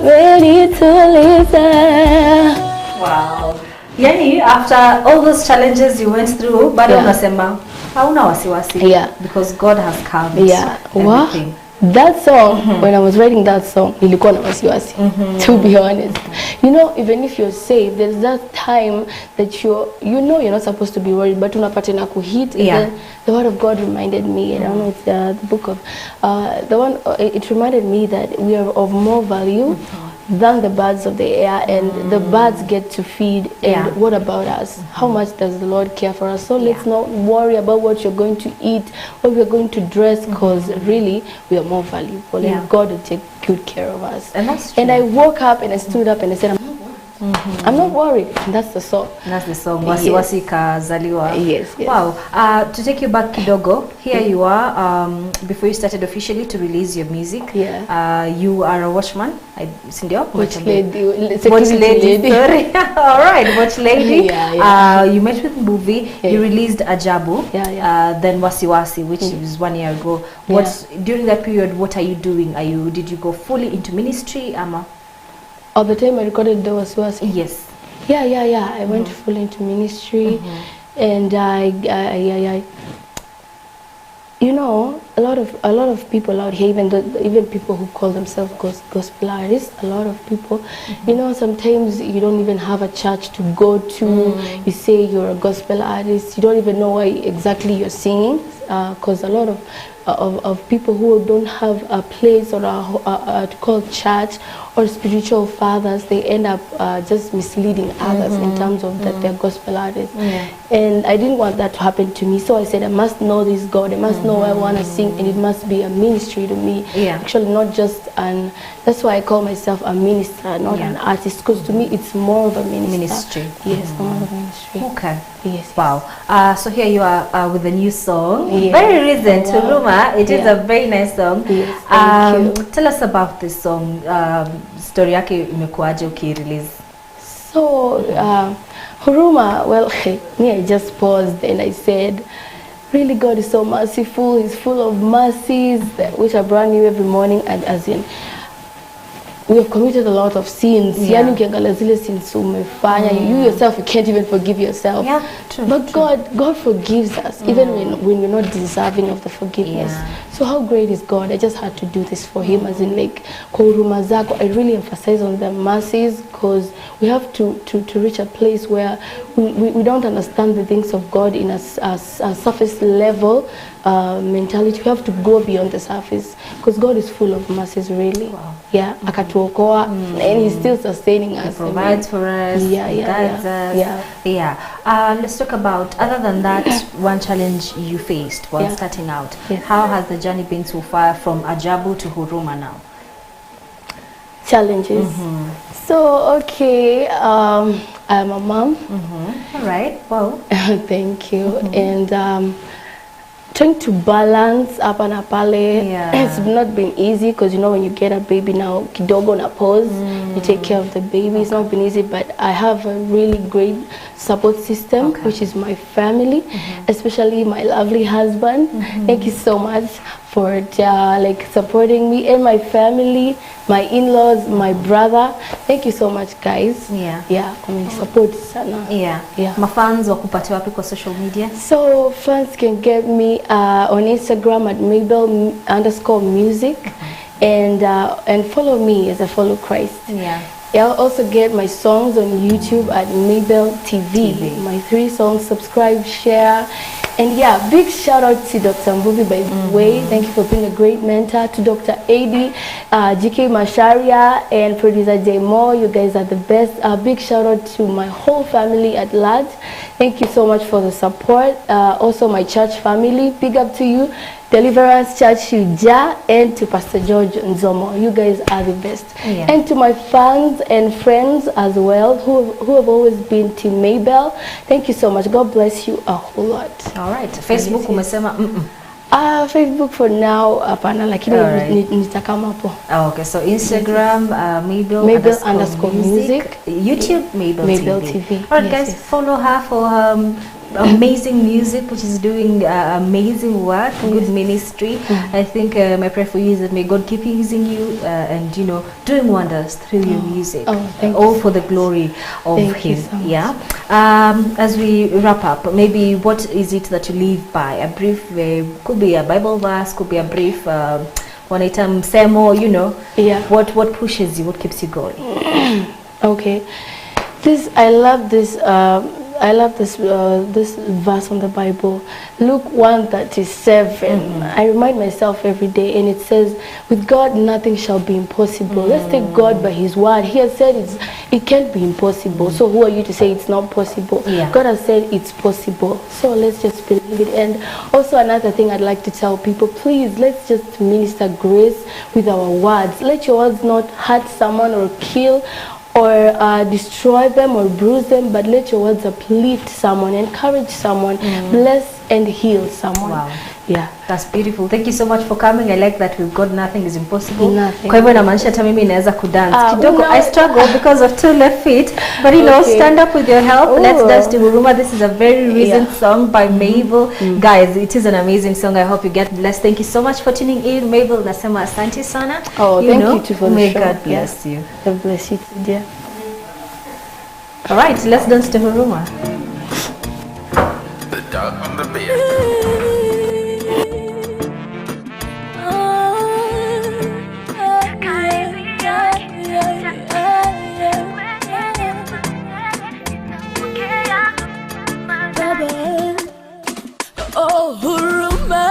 Ready to listen. Wow. Yani, after all those challenges you went through, bado unasema hauna wasiwasi. Because God has calmed everything. That song, when I was writing that song, nilikuwa na wasiwasi, to be honest. You know, even if you're saved, there's that time that you know you're not supposed to be worried, but unapata na kuhit. Then the word of God reminded me, I don't know, it's the book of, it reminded me that we are of more value than the birds of the air, and the birds get to feed, and what about us? How much does the Lord care for us? So let's not worry about what you're going to eat, what we're going to dress, because really we are more valuable, and God will take good care of us. And that's true. And I woke up and I stood up and I said, I'm not worried. That's the song. That's the song. Wasiwasi kazaliwa. Yes. Wow. To take you back kidogo, here you are. Before you started officially to release your music, you are a watchman. Watch lady. Watch lady. Sorry. All right, watch lady. You met with Mbuvi. You released Ajabu. Then Wasiwasi, which was 1 year ago. During that period, what are you doing? Did you go fully into ministry, Ama? All the time I recorded the Wasiwasi. Yes. Yeah. I went full into ministry, and I you know, a lot of people out here, even people who call themselves gospel artists, a lot of people, you know, sometimes you don't even have a church to go to. You say you're a gospel artist, you don't even know why exactly you're singing, because a lot of of people who don't have a place or to call church or spiritual fathers. They end up just misleading others in terms of that they're gospel artists. And I didn't want that to happen to me, so I said I must know this God, I must know I want to sing, and it must be a ministry to me. Actually, not just an. That's why I call myself a minister, not an artist, because to me it's more of a ministry. Yes, more of a ministry. Okay. Yes. Wow. So here you are with a new song. Yes. Very recent, Wow. Huruma. It is a very nice song. Yes, thank you. Tell us about this song. Story yake imekuaje ukirelease? So, Huruma, well, me, I just paused and I said, really, God is so merciful. He's full of mercies, which are brand new every morning. And as in, we have committed a lot of sins. Yani ukiangalia zile sins umefanya, you yourself, you can't even forgive yourself. But God forgives us, even when we're not deserving of the forgiveness. So how great is God? I just had to do this for him, as in like, kwa huruma zako. I really emphasize on the mercies, because we have to reach a place where we don't understand the things of God in a surface level mentality. We have to go beyond the surface, because God is full of mercies, really. Yeah, akatuokoa, and he's still sustaining us. He provides for us, guides us. Let's talk about, other than that, one challenge you faced while starting out. How has the journey been so far from Ajabu to Huruma now? Challenges. So, okay, I'm a mom. All right, wow. Thank you. And trying to balance up and pale. It's not been easy, because you know when you get a baby now, kidogo na pause, you take care of the baby. It's not been easy, but I have a really great support system, which is my family, especially my lovely husband. Thank you so much for like supporting me and my family, my in-laws, my brother. Thank you so much, guys. Support sana. Mafans wakupate wapi kwa social media? So fans can get me on Instagram at Mabel_music, and follow me as I follow Christ. I'll also get my songs on YouTube at Mabel TV. My 3 songs. Subscribe, share. And big shout out to Dr. Mbuvi, by the way. Thank you for being a great mentor. To Dr. AD, GK Masharia, and producer J Mo. You guys are the best. Big shout out to my whole family at large. Thank you so much for the support. Also my church family, big up to you. Deliverance Church Shuja, and to Pastor George Nzomo. You guys are the best. And to my fans and friends as well, who have always been Team Mabel. Thank you so much. God bless you a whole lot. All right. Facebook umesema Facebook for now hapana, lakini nitakama hapo. Okay, so Instagram Mabel_music, YouTube Mabel TV. All right, guys, follow her for amazing music, which is doing amazing work, good ministry. I think my prayer for you is that may God keep using you and doing wonders through your music, all for the glory of Him. As we wrap up, maybe what is it that you live by? A brief, could be a Bible verse, could be a brief one item msemo, what pushes you, what keeps you going? Okay, I love this this verse on the Bible, Luke 1:37. I remind myself every day, and it says, with God nothing shall be impossible. Let's take God by his word. He has said it can't be impossible, so who are you to say it's not possible? God has said it's possible, so let's just believe it. And also another thing I'd like to tell people, please, let's just minister grace with our words. Let your words not hurt someone or kill or destroy them or bruise them, but let your words uplift someone, encourage someone, bless and heal someone. Wow. That's beautiful. Thank you so much for coming. I like that with God nothing is impossible. Nothing. Kwa hivyo inamaanisha hata mimi naweza kudance. Kidogo I struggle because of 2 left feet, but stand up with your help. Let's dance to Huruma. This is a very recent song by Mabel. Guys, it is an amazing song. I hope you get blessed. Thank you so much for tuning in. Mabel, nasema asante sana. Thank you too for the may show. God bless you. God bless you too, dear. All right, let's dance to Huruma. The dog on the bed. Oh, Huruma,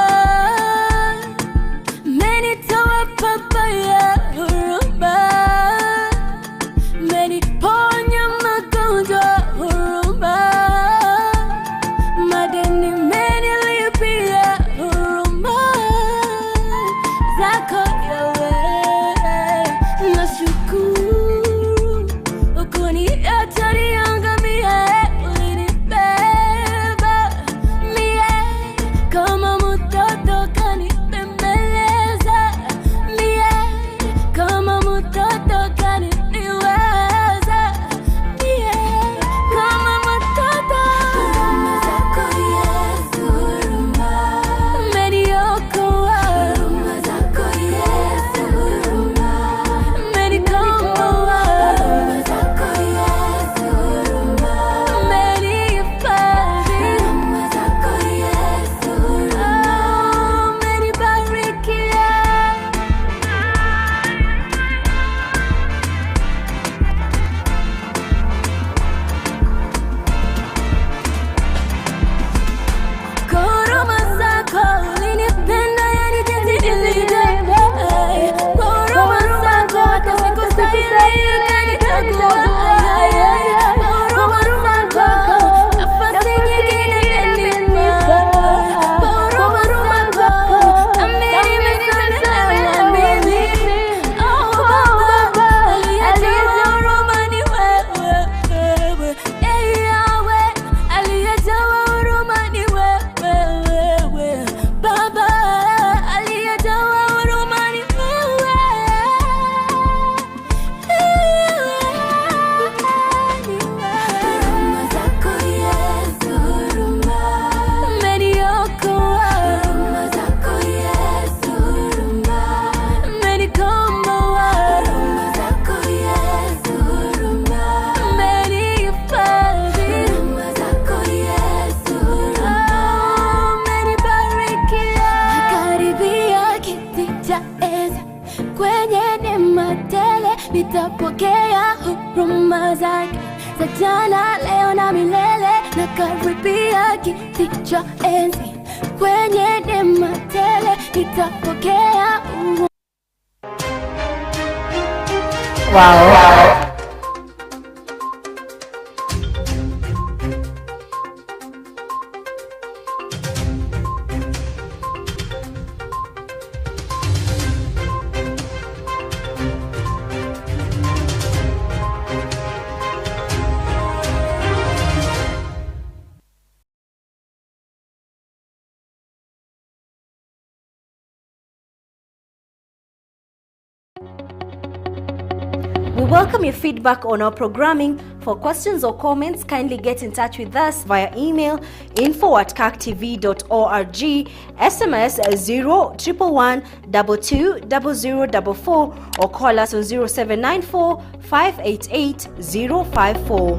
nitapokea huruma zake za jana, leo na milele, na karibia kiti cha enzi kwenye neema tele, nitapokea huruma. Wow. We welcome your feedback on our programming. For questions or comments, kindly get in touch with us via email info@kirktv.org, SMS 011120044, or call us on 0794 588 054.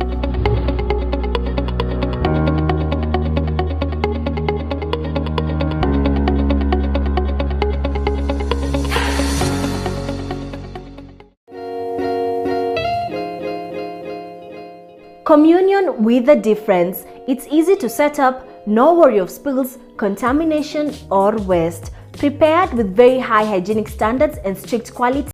Communion with a difference. It's easy to set up, no worry of spills, contamination or waste. Prepared with very high hygienic standards and strict quality.